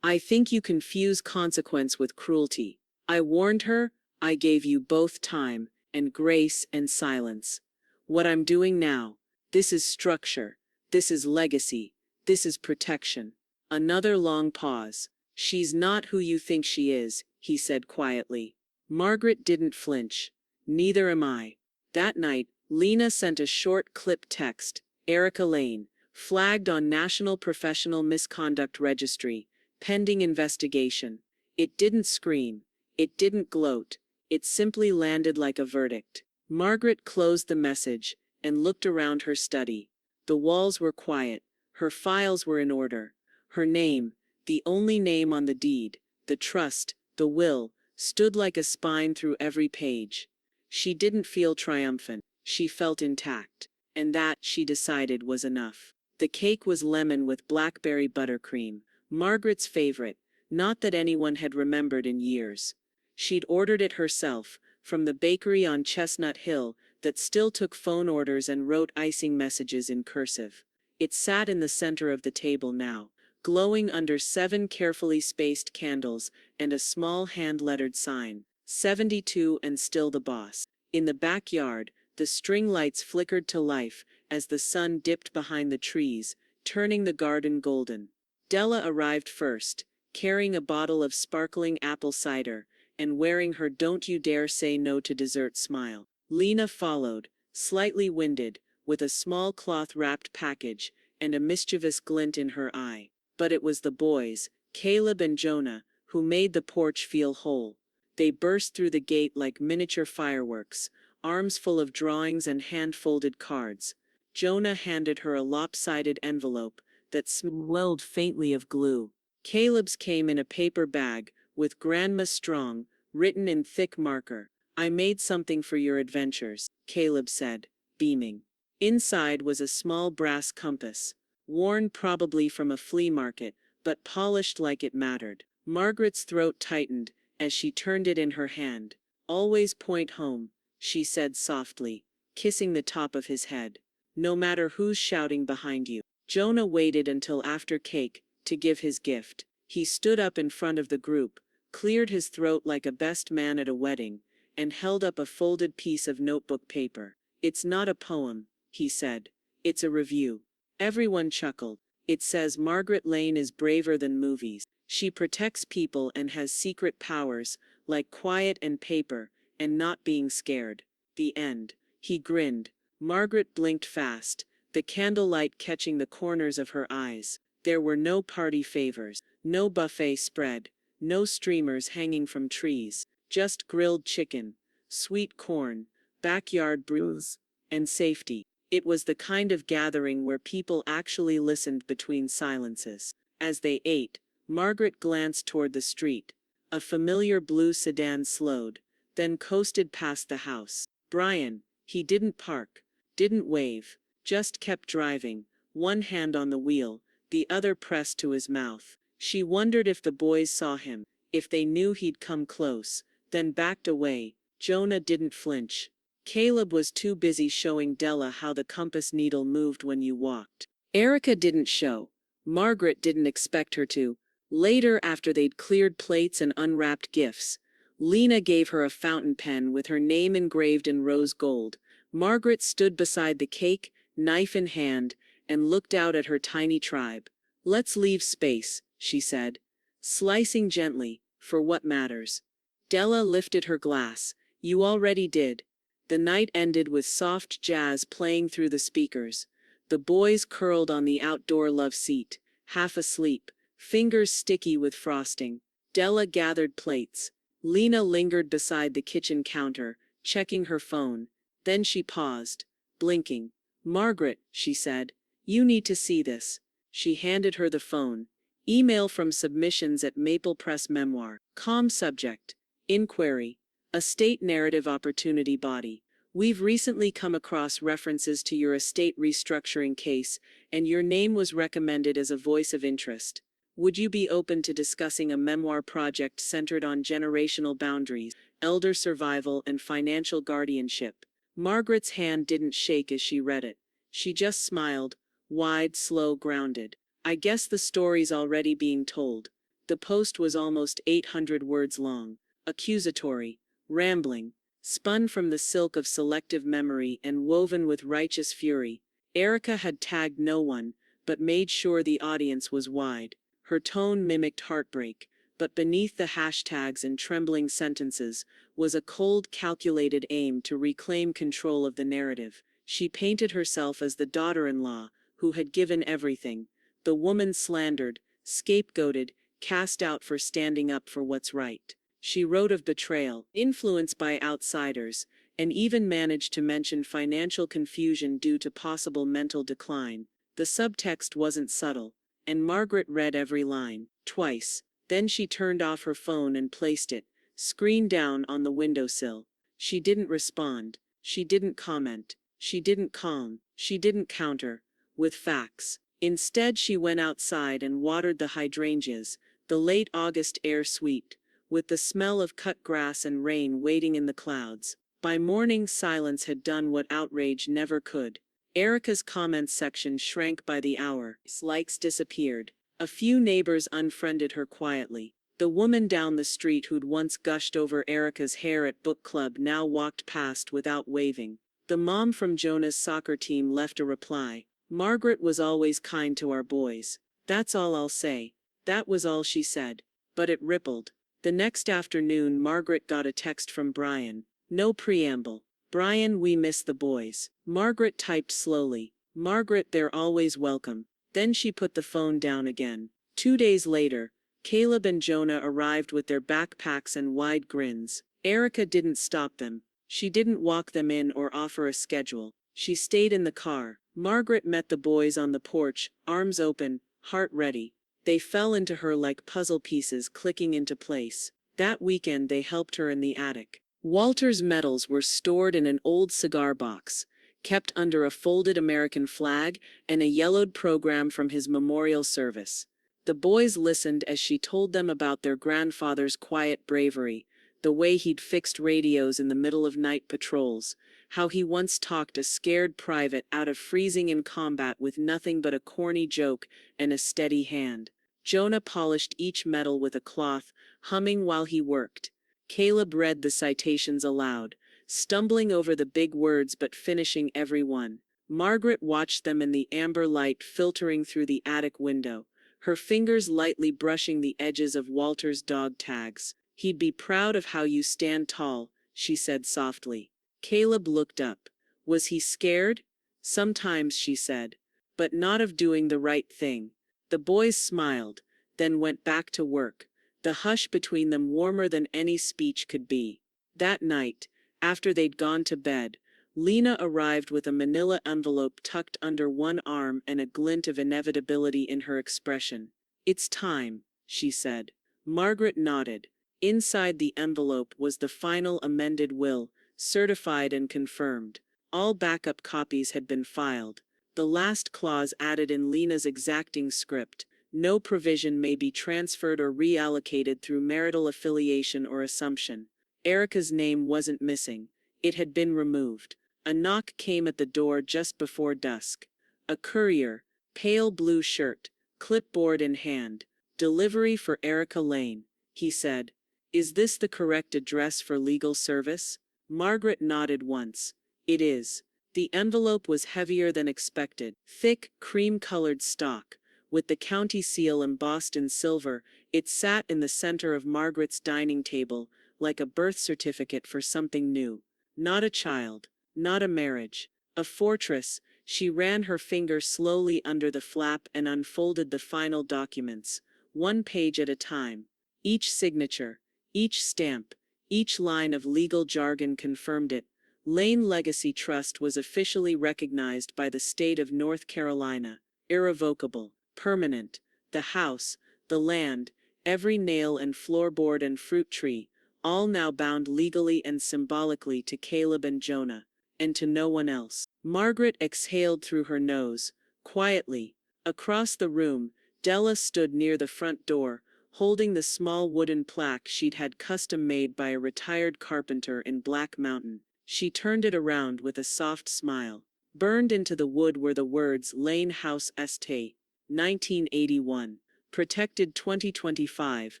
"I think you confuse consequence with cruelty. I warned her, I gave you both time, and grace and silence. What I'm doing now, this is structure, this is legacy, this is protection." Another long pause. "She's not who you think she is," he said quietly. Margaret didn't flinch. "Neither am I." That night, Lena sent a short clip text. "Erica Lane, flagged on National Professional Misconduct Registry, pending investigation." It didn't scream. It didn't gloat. It simply landed like a verdict. Margaret closed the message and looked around her study. The walls were quiet. Her files were in order. Her name, the only name on the deed, the trust, the will, stood like a spine through every page. She didn't feel triumphant. She felt intact. And that, she decided, was enough. The cake was lemon with blackberry buttercream, Margaret's favorite, not that anyone had remembered in years. She'd ordered it herself, from the bakery on Chestnut Hill, that still took phone orders and wrote icing messages in cursive. It sat in the center of the table now, glowing under 7 carefully spaced candles and a small hand-lettered sign, 72 and still the boss. In the backyard, the string lights flickered to life as the sun dipped behind the trees, turning the garden golden. Della arrived first, carrying a bottle of sparkling apple cider, and wearing her "Don't You Dare Say No to Dessert" smile. Lena followed, slightly winded, with a small cloth-wrapped package, and a mischievous glint in her eye. But it was the boys, Caleb and Jonah, who made the porch feel whole. They burst through the gate like miniature fireworks, arms full of drawings and hand-folded cards. Jonah handed her a lopsided envelope that smelled faintly of glue. Caleb's came in a paper bag, with Grandma Strong, written in thick marker. "I made something for your adventures," Caleb said, beaming. Inside was a small brass compass, worn probably from a flea market, but polished like it mattered. Margaret's throat tightened as she turned it in her hand. "Always point home," she said softly, kissing the top of his head. "No matter who's shouting behind you." Jonah waited until after cake to give his gift. He stood up in front of the group, cleared his throat like a best man at a wedding, and held up a folded piece of notebook paper. "It's not a poem," he said. "It's a review." Everyone chuckled. "It says Margaret Lane is braver than movies. She protects people and has secret powers, like quiet and paper, and not being scared. The end." He grinned. Margaret blinked fast, the candlelight catching the corners of her eyes. There were no party favors, no buffet spread, no streamers hanging from trees, just grilled chicken, sweet corn, backyard brews, and safety. It was the kind of gathering where people actually listened between silences. As they ate, Margaret glanced toward the street. A familiar blue sedan slowed, then coasted past the house. Brian, he didn't park, didn't wave, just kept driving, one hand on the wheel, the other pressed to his mouth. She wondered if the boys saw him, if they knew he'd come close, then backed away. Jonah didn't flinch. Caleb was too busy showing Della how the compass needle moved when you walked. Erica didn't show. Margaret didn't expect her to. Later, after they'd cleared plates and unwrapped gifts, Lena gave her a fountain pen with her name engraved in rose gold. Margaret stood beside the cake, knife in hand, and looked out at her tiny tribe. "Let's leave space," she said, slicing gently, "for what matters." Della lifted her glass. "You already did." The night ended with soft jazz playing through the speakers. The boys curled on the outdoor love seat, half asleep, fingers sticky with frosting. Della gathered plates. Lena lingered beside the kitchen counter, checking her phone. Then she paused, blinking. "Margaret," she said, "you need to see this." She handed her the phone. Email from submissions at Maple Press Memoir. Subject. Inquiry. Estate Narrative Opportunity Body. "We've recently come across references to your estate restructuring case, and your name was recommended as a voice of interest. Would you be open to discussing a memoir project centered on generational boundaries, elder survival, and financial guardianship?" Margaret's hand didn't shake as she read it. She just smiled, wide, slow, grounded. "I guess the story's already being told." The post was almost 800 words long, accusatory, rambling, spun from the silk of selective memory and woven with righteous fury. Erica had tagged no one, but made sure the audience was wide. Her tone mimicked heartbreak, but beneath the hashtags and trembling sentences was a cold, calculated aim to reclaim control of the narrative. She painted herself as the daughter-in-law who had given everything, the woman slandered, scapegoated, cast out for standing up for what's right. She wrote of betrayal, influence by outsiders, and even managed to mention financial confusion due to possible mental decline. The subtext wasn't subtle, and Margaret read every line, twice. Then she turned off her phone and placed it, screen down, on the windowsill. She didn't respond. She didn't comment. She didn't calm. She didn't counter with facts. Instead, she went outside and watered the hydrangeas, the late August air sweet, with the smell of cut grass and rain waiting in the clouds. By morning, silence had done what outrage never could. Erica's comments section shrank by the hour. Likes disappeared. A few neighbors unfriended her quietly. The woman down the street who'd once gushed over Erica's hair at book club now walked past without waving. The mom from Jonah's soccer team left a reply. "Margaret was always kind to our boys. That's all I'll say." That was all she said. But it rippled. The next afternoon, Margaret got a text from Brian. No preamble. "Brian, we miss the boys." Margaret typed slowly. "Margaret, they're always welcome." Then she put the phone down again. 2 days later, Caleb and Jonah arrived with their backpacks and wide grins. Erica didn't stop them. She didn't walk them in or offer a schedule. She stayed in the car. Margaret met the boys on the porch, arms open, heart ready. They fell into her like puzzle pieces clicking into place. That weekend they helped her in the attic. Walter's medals were stored in an old cigar box, kept under a folded American flag and a yellowed program from his memorial service. The boys listened as she told them about their grandfather's quiet bravery, the way he'd fixed radios in the middle of night patrols, how he once talked a scared private out of freezing in combat with nothing but a corny joke and a steady hand. Jonah polished each medal with a cloth, humming while he worked. Caleb read the citations aloud, stumbling over the big words but finishing every one. Margaret watched them in the amber light filtering through the attic window, her fingers lightly brushing the edges of Walter's dog tags. "He'd be proud of how you stand tall," she said softly. Caleb looked up. Was he scared? Sometimes, she said, but not of doing the right thing. The boys smiled, then went back to work, the hush between them warmer than any speech could be. That night, after they'd gone to bed, Lena arrived with a manila envelope tucked under one arm and a glint of inevitability in her expression. "It's time," she said. Margaret nodded. Inside the envelope was the final amended will, certified and confirmed. All backup copies had been filed. The last clause added in Lena's exacting script: no provision may be transferred or reallocated through marital affiliation or assumption. Erica's name wasn't missing. It had been removed. A knock came at the door just before dusk. A courier, pale blue shirt, clipboard in hand. "Delivery for Erica Lane," he said. "Is this the correct address for legal service?" Margaret nodded once. "It is." The envelope was heavier than expected. Thick, cream-colored stock, with the county seal embossed in silver. It sat in the center of Margaret's dining table, like a birth certificate for something new. Not a child, not a marriage, a fortress. She ran her finger slowly under the flap and unfolded the final documents, one page at a time. Each signature, each stamp, each line of legal jargon confirmed it. Lane Legacy Trust was officially recognized by the state of North Carolina. Irrevocable, permanent. The house, the land, every nail and floorboard and fruit tree, all now bound legally and symbolically to Caleb and Jonah, and to no one else. Margaret exhaled through her nose, quietly. Across the room, Della stood near the front door, holding the small wooden plaque she'd had custom made by a retired carpenter in Black Mountain. She turned it around with a soft smile. Burned into the wood were the words Lane House Estate, 1981. Protected 2025.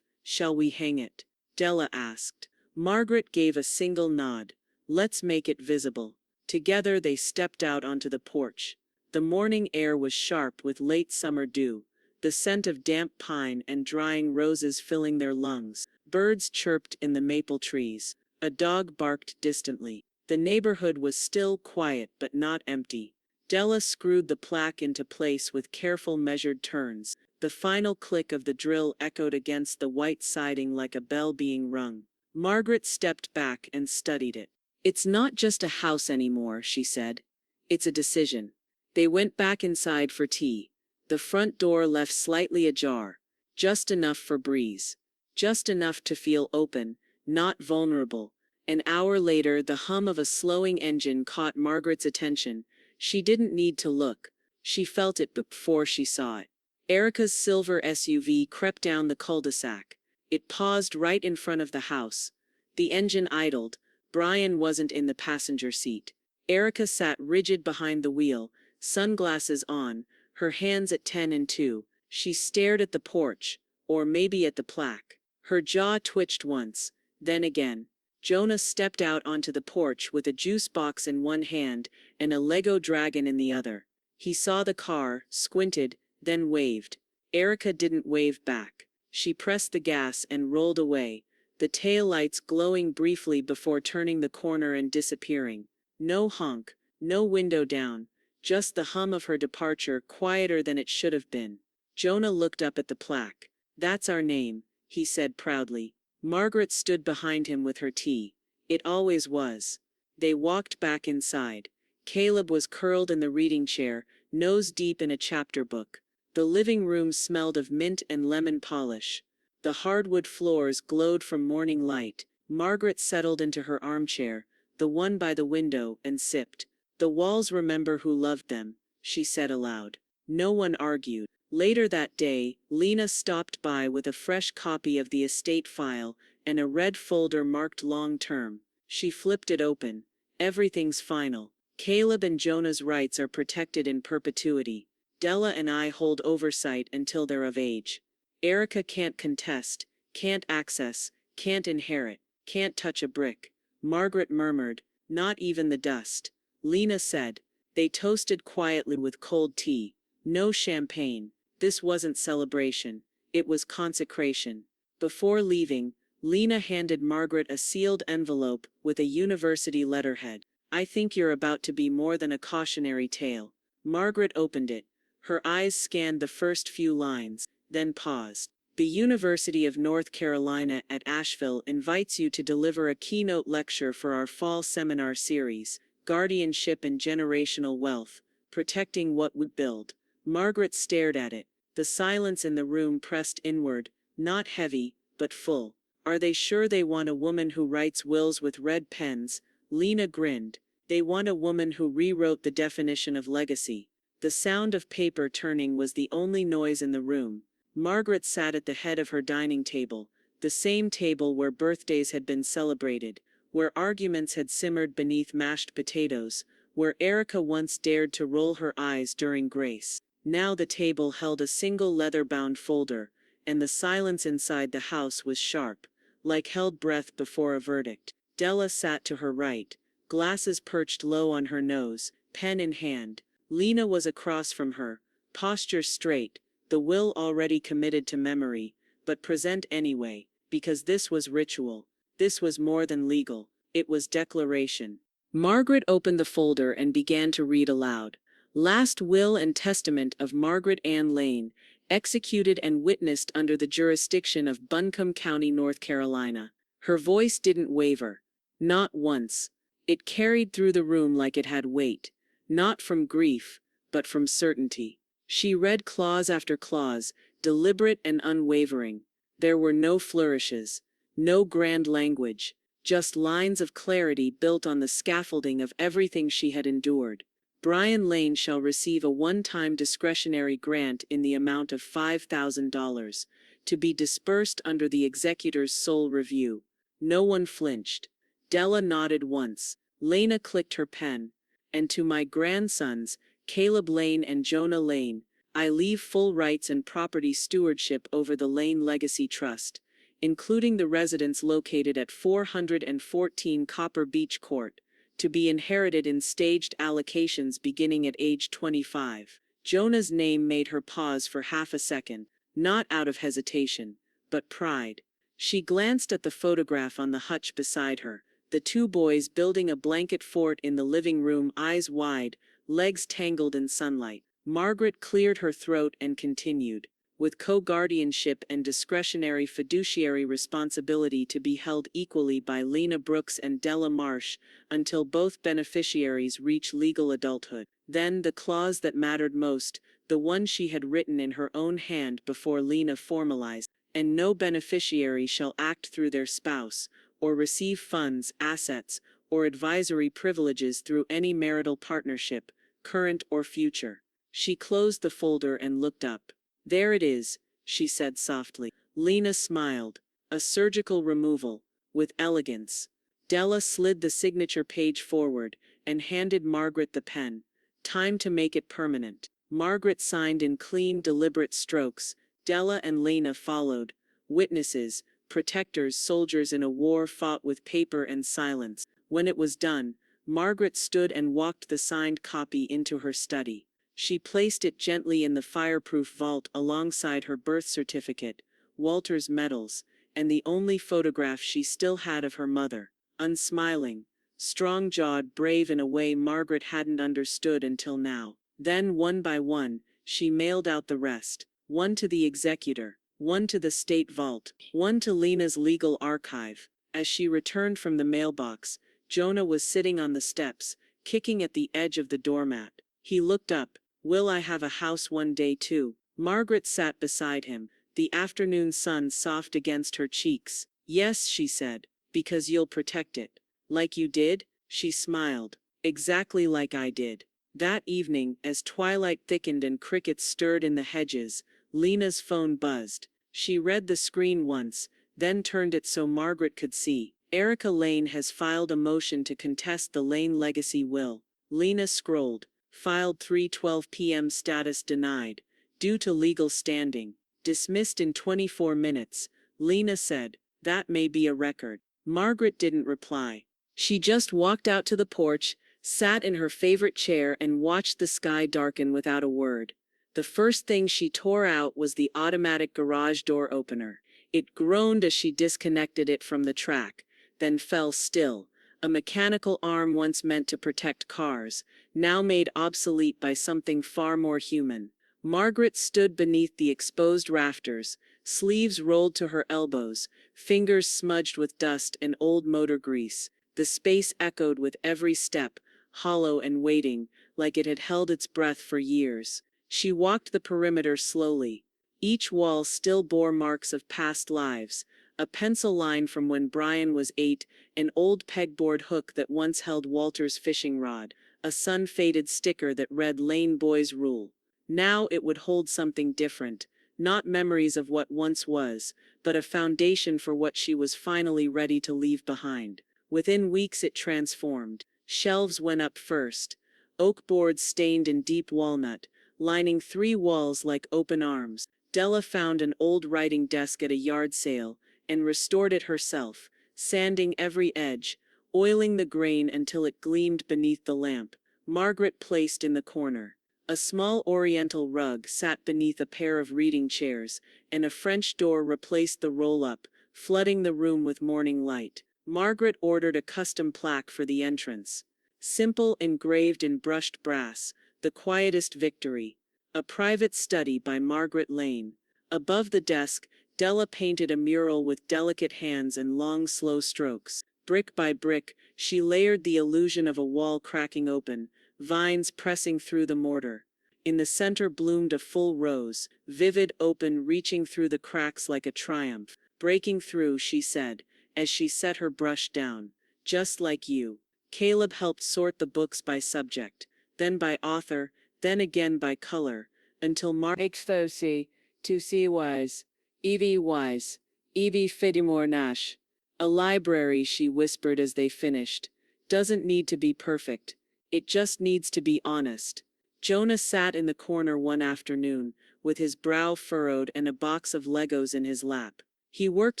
Shall we hang it? Della asked. Margaret gave a single nod. Let's make it visible. Together they stepped out onto the porch. The morning air was sharp with late summer dew, the scent of damp pine and drying roses filling their lungs. Birds chirped in the maple trees. A dog barked distantly. The neighborhood was still, quiet but not empty. Della screwed the plaque into place with careful measured turns. The final click of the drill echoed against the white siding like a bell being rung. Margaret stepped back and studied it. "It's not just a house anymore," she said. "It's a decision." They went back inside for tea. The front door left slightly ajar, just enough for breeze, just enough to feel open, not vulnerable. An hour later, the hum of a slowing engine caught Margaret's attention. She didn't need to look. She felt it before she saw it. Erica's silver SUV crept down the cul-de-sac. It paused right in front of the house. The engine idled. Brian wasn't in the passenger seat. Erica sat rigid behind the wheel, sunglasses on, her hands at 10 and 2. She stared at the porch, or maybe at the plaque. Her jaw twitched once, then again. Jonah stepped out onto the porch with a juice box in one hand and a Lego dragon in the other. He saw the car, squinted, then waved. Erica didn't wave back. She pressed the gas and rolled away, the taillights glowing briefly before turning the corner and disappearing. No honk, no window down, just the hum of her departure, quieter than it should have been. Jonah looked up at the plaque. "That's our name," he said proudly. Margaret stood behind him with her tea. "It always was." They walked back inside. Caleb was curled in the reading chair, nose deep in a chapter book. The living room smelled of mint and lemon polish. The hardwood floors glowed from morning light. Margaret settled into her armchair, the one by the window, and sipped. "The walls remember who loved them," she said aloud. No one argued. Later that day, Lena stopped by with a fresh copy of the estate file and a red folder marked long term. She flipped it open. "Everything's final. Caleb and Jonah's rights are protected in perpetuity. Della and I hold oversight until they're of age. Erica can't contest, can't access, can't inherit, can't touch a brick." Margaret murmured, "Not even the dust." Lena said. They toasted quietly with cold tea. No champagne. This wasn't celebration. It was consecration. Before leaving, Lena handed Margaret a sealed envelope with a university letterhead. "I think you're about to be more than a cautionary tale." Margaret opened it. Her eyes scanned the first few lines, then paused. "The University of North Carolina at Asheville invites you to deliver a keynote lecture for our fall seminar series, Guardianship and Generational Wealth, Protecting What We Build." Margaret stared at it. The silence in the room pressed inward, not heavy, but full. "Are they sure they want a woman who writes wills with red pens?" Lena grinned. "They want a woman who rewrote the definition of legacy." The sound of paper turning was the only noise in the room. Margaret sat at the head of her dining table, the same table where birthdays had been celebrated, where arguments had simmered beneath mashed potatoes, where Erica once dared to roll her eyes during grace. Now the table held a single leather-bound folder, and the silence inside the house was sharp, like held breath before a verdict. Della sat to her right, glasses perched low on her nose, pen in hand. Lena was across from her, posture straight, the will already committed to memory, but present anyway, because this was ritual. This was more than legal. It was declaration. Margaret opened the folder and began to read aloud. "Last will and testament of Margaret Ann Lane, executed and witnessed under the jurisdiction of Buncombe County, North Carolina." Her voice didn't waver. Not once. It carried through the room like it had weight. Not from grief, but from certainty. She read clause after clause, deliberate and unwavering. There were no flourishes, no grand language, just lines of clarity built on the scaffolding of everything she had endured. "Brian Lane shall receive a one-time discretionary grant in the amount of $5,000, to be dispersed under the executor's sole review." No one flinched. Della nodded once. Lena clicked her pen. "And to my grandsons, Caleb Lane and Jonah Lane, I leave full rights and property stewardship over the Lane Legacy Trust, including the residence located at 414 Copper Beach Court, to be inherited in staged allocations beginning at age 25. Jonah's name made her pause for half a second, not out of hesitation, but pride. She glanced at the photograph on the hutch beside her, the two boys building a blanket fort in the living room, eyes wide, legs tangled in sunlight. Margaret cleared her throat and continued. "With co-guardianship and discretionary fiduciary responsibility to be held equally by Lena Brooks and Della Marsh until both beneficiaries reach legal adulthood." Then the clause that mattered most, the one she had written in her own hand before Lena formalized. "And no beneficiary shall act through their spouse, or receive funds, assets, or advisory privileges through any marital partnership, current or future." She closed the folder and looked up. "There it is," she said softly. Lena smiled. "A surgical removal, with elegance." Della slid the signature page forward, and handed Margaret the pen. "Time to make it permanent." Margaret signed in clean, deliberate strokes. Della and Lena followed. Witnesses, protectors, soldiers in a war fought with paper and silence. When it was done, Margaret stood and walked the signed copy into her study. She placed it gently in the fireproof vault alongside her birth certificate, Walter's medals, and the only photograph she still had of her mother. Unsmiling, strong-jawed, brave in a way Margaret hadn't understood until now. Then, one by one, she mailed out the rest. One to the executor, one to the state vault, one to Lena's legal archive. As she returned from the mailbox, Jonah was sitting on the steps, kicking at the edge of the doormat. He looked up. Will I have a house one day too? Margaret sat beside him, the afternoon sun soft against her cheeks. Yes, she said, because you'll protect it. Like you did? She smiled. Exactly like I did. That evening, as twilight thickened and crickets stirred in the hedges, Lena's phone buzzed. She read the screen once, then turned it so Margaret could see. Erica Lane has filed a motion to contest the Lane legacy will. Lena scrolled. Filed 3:12 p.m. Status denied. Due to legal standing. Dismissed in 24 minutes. Lena said, that may be a record. Margaret didn't reply. She just walked out to the porch, sat in her favorite chair and watched the sky darken without a word. The first thing she tore out was the automatic garage door opener. It groaned as she disconnected it from the track, then fell still. A mechanical arm once meant to protect cars, now made obsolete by something far more human. Margaret stood beneath the exposed rafters, sleeves rolled to her elbows, fingers smudged with dust and old motor grease. The space echoed with every step, hollow and waiting, like it had held its breath for years. She walked the perimeter slowly. Each wall still bore marks of past lives, a pencil line from when Brian was 8, an old pegboard hook that once held Walter's fishing rod, a sun-faded sticker that read Lane Boys Rule. Now it would hold something different, not memories of what once was, but a foundation for what she was finally ready to leave behind. Within weeks it transformed. Shelves went up first, oak boards stained in deep walnut, lining 3 walls like open arms. Della found an old writing desk at a yard sale, and restored it herself, sanding every edge, oiling the grain until it gleamed beneath the lamp. Margaret placed in the corner. A small oriental rug sat beneath a pair of reading chairs, and a French door replaced the roll-up, flooding the room with morning light. Margaret ordered a custom plaque for the entrance. Simple, engraved in brushed brass, "The Quietest Victory." A private study by Margaret Lane. Above the desk, Della painted a mural with delicate hands and long, slow strokes. Brick by brick, she layered the illusion of a wall cracking open, vines pressing through the mortar. In the center bloomed a full rose, vivid, open, reaching through the cracks like a triumph. Breaking through, she said, as she set her brush down. Just like you. Caleb helped sort the books by subject, then by author, then again by color, until H-O-C, to see wise, Evie wise, Evie Fidimore Nash. A library, she whispered as they finished, doesn't need to be perfect. It just needs to be honest. Jonah sat in the corner one afternoon, with his brow furrowed and a box of Legos in his lap. He worked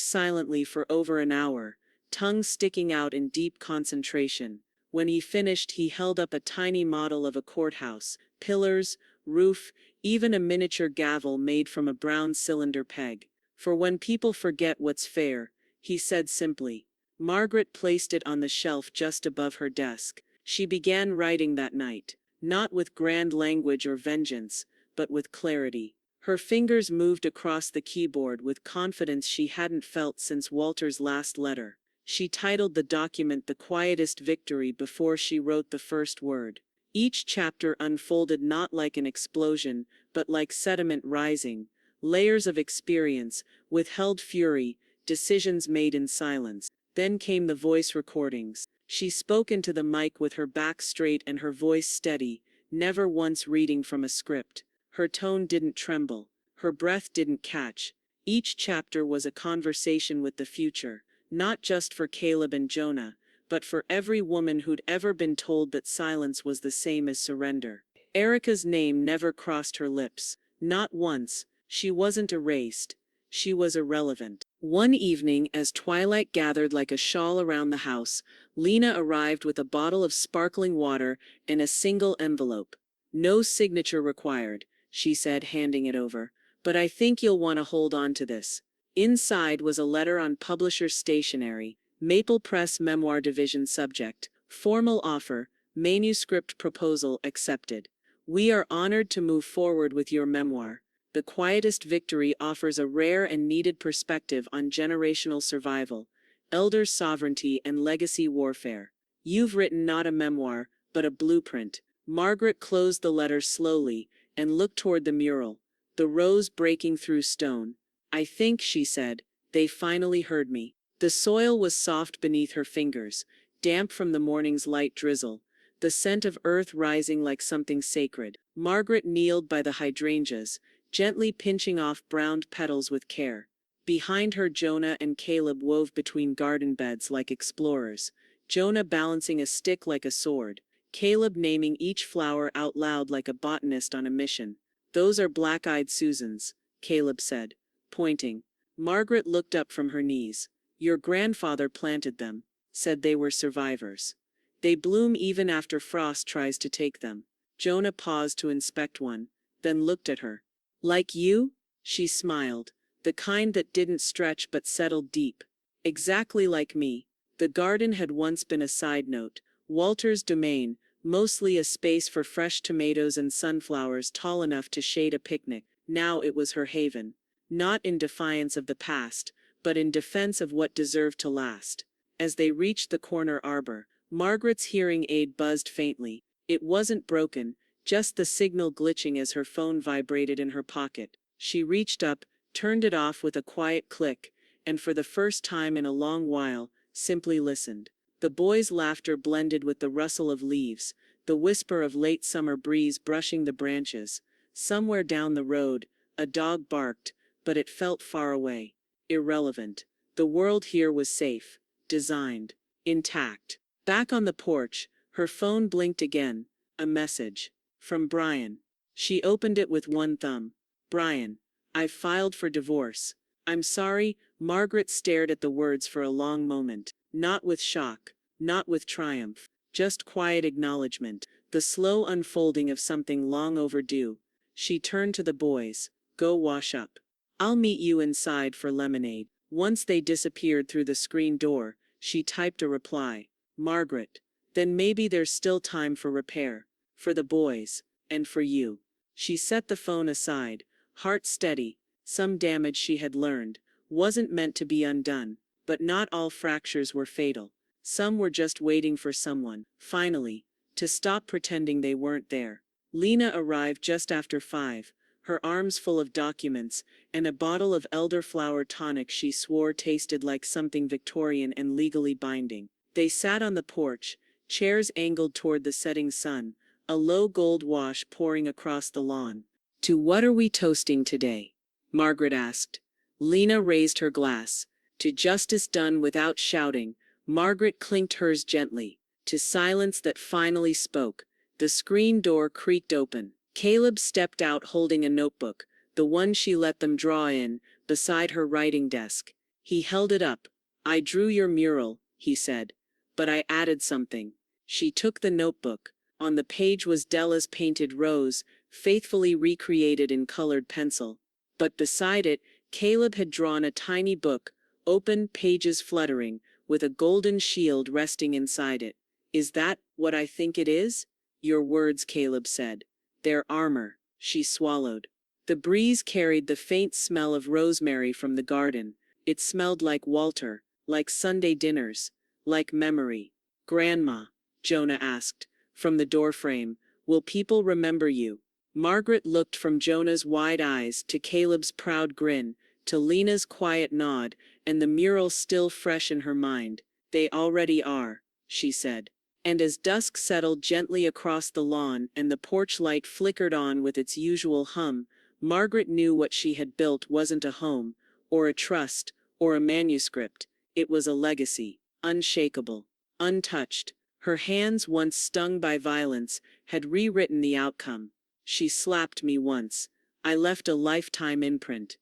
silently for over an hour, tongue sticking out in deep concentration. When he finished, he held up a tiny model of a courthouse, pillars, roof, even a miniature gavel made from a brown cylinder peg. For when people forget what's fair, he said simply. Margaret placed it on the shelf just above her desk. She began writing that night, not with grand language or vengeance, but with clarity. Her fingers moved across the keyboard with confidence she hadn't felt since Walter's last letter. She titled the document "The Quietest Victory" before she wrote the first word. Each chapter unfolded not like an explosion, but like sediment rising, layers of experience, withheld fury, decisions made in silence. Then came the voice recordings. She spoke into the mic with her back straight and her voice steady, never once reading from a script. Her tone didn't tremble. Her breath didn't catch. Each chapter was a conversation with the future, not just for Caleb and Jonah, but for every woman who'd ever been told that silence was the same as surrender. Erica's name never crossed her lips. Not once. She wasn't erased. She was irrelevant. One evening, as twilight gathered like a shawl around the house, Lena arrived with a bottle of sparkling water and a single envelope. "No signature required," she said, handing it over. "But I think you'll want to hold on to this." Inside was a letter on publisher's stationery, Maple Press Memoir Division subject, "Formal offer, manuscript proposal accepted. We are honored to move forward with your memoir. The Quietest Victory offers a rare and needed perspective on generational survival, elder sovereignty and legacy warfare. You've written not a memoir, but a blueprint. Margaret closed the letter slowly and looked toward the mural, the rose breaking through stone. I think, she said, they finally heard me. The soil was soft beneath her fingers, damp from the morning's light drizzle, the scent of earth rising like something sacred. Margaret kneeled by the hydrangeas, gently pinching off browned petals with care. Behind her, Jonah and Caleb wove between garden beds like explorers, Jonah balancing a stick like a sword, Caleb naming each flower out loud like a botanist on a mission. Those are black-eyed Susans, Caleb said, pointing. Margaret looked up from her knees. Your grandfather planted them, said they were survivors. They bloom even after frost tries to take them. Jonah paused to inspect one, then looked at her. Like you? She smiled, the kind that didn't stretch but settled deep. Exactly like me. The garden had once been a side note, Walter's domain, mostly a space for fresh tomatoes and sunflowers tall enough to shade a picnic. Now it was her haven. Not in defiance of the past, but in defense of what deserved to last. As they reached the corner arbor, Margaret's hearing aid buzzed faintly. It wasn't broken, just the signal glitching as her phone vibrated in her pocket. She reached up, turned it off with a quiet click, and for the first time in a long while, simply listened. The boys' laughter blended with the rustle of leaves, the whisper of late summer breeze brushing the branches. Somewhere down the road, a dog barked, but it felt far away, irrelevant. The world here was safe, designed, intact. Back on the porch, her phone blinked again, a message. From Brian. She opened it with one thumb. Brian, I've filed for divorce. I'm sorry. Margaret stared at the words for a long moment. Not with shock, not with triumph, just quiet acknowledgement, the slow unfolding of something long overdue. She turned to the boys. Go wash up. I'll meet you inside for lemonade. Once they disappeared through the screen door, she typed a reply. Margaret. Then maybe there's still time for repair. For the boys. And for you. She set the phone aside, heart steady. Some damage, she had learned, wasn't meant to be undone. But not all fractures were fatal. Some were just waiting for someone, finally, to stop pretending they weren't there. Lena arrived just after 5, her arms full of documents, and a bottle of elderflower tonic she swore tasted like something Victorian and legally binding. They sat on the porch, chairs angled toward the setting sun, a low gold wash pouring across the lawn. To what are we toasting today? Margaret asked. Lena raised her glass. To justice done without shouting. Margaret clinked hers gently. To silence that finally spoke. The screen door creaked open. Caleb stepped out holding a notebook, the one she let them draw in, beside her writing desk. He held it up. I drew your mural, he said. But I added something. She took the notebook. On the page was Della's painted rose, faithfully recreated in colored pencil. But beside it, Caleb had drawn a tiny book, open, pages fluttering, with a golden shield resting inside it. Is that what I think it is? Your words, Caleb said. Their armor. She swallowed. The breeze carried the faint smell of rosemary from the garden. It smelled like Walter, like Sunday dinners, like memory. Grandma, Jonah asked, from the doorframe, will people remember you? Margaret looked from Jonah's wide eyes to Caleb's proud grin, to Lena's quiet nod, and the mural still fresh in her mind. They already are, she said. And as dusk settled gently across the lawn and the porch light flickered on with its usual hum, Margaret knew what she had built wasn't a home, or a trust, or a manuscript. It was a legacy, unshakable, untouched. Her hands, once stung by violence, had rewritten the outcome. She slapped me once. I left a lifetime imprint.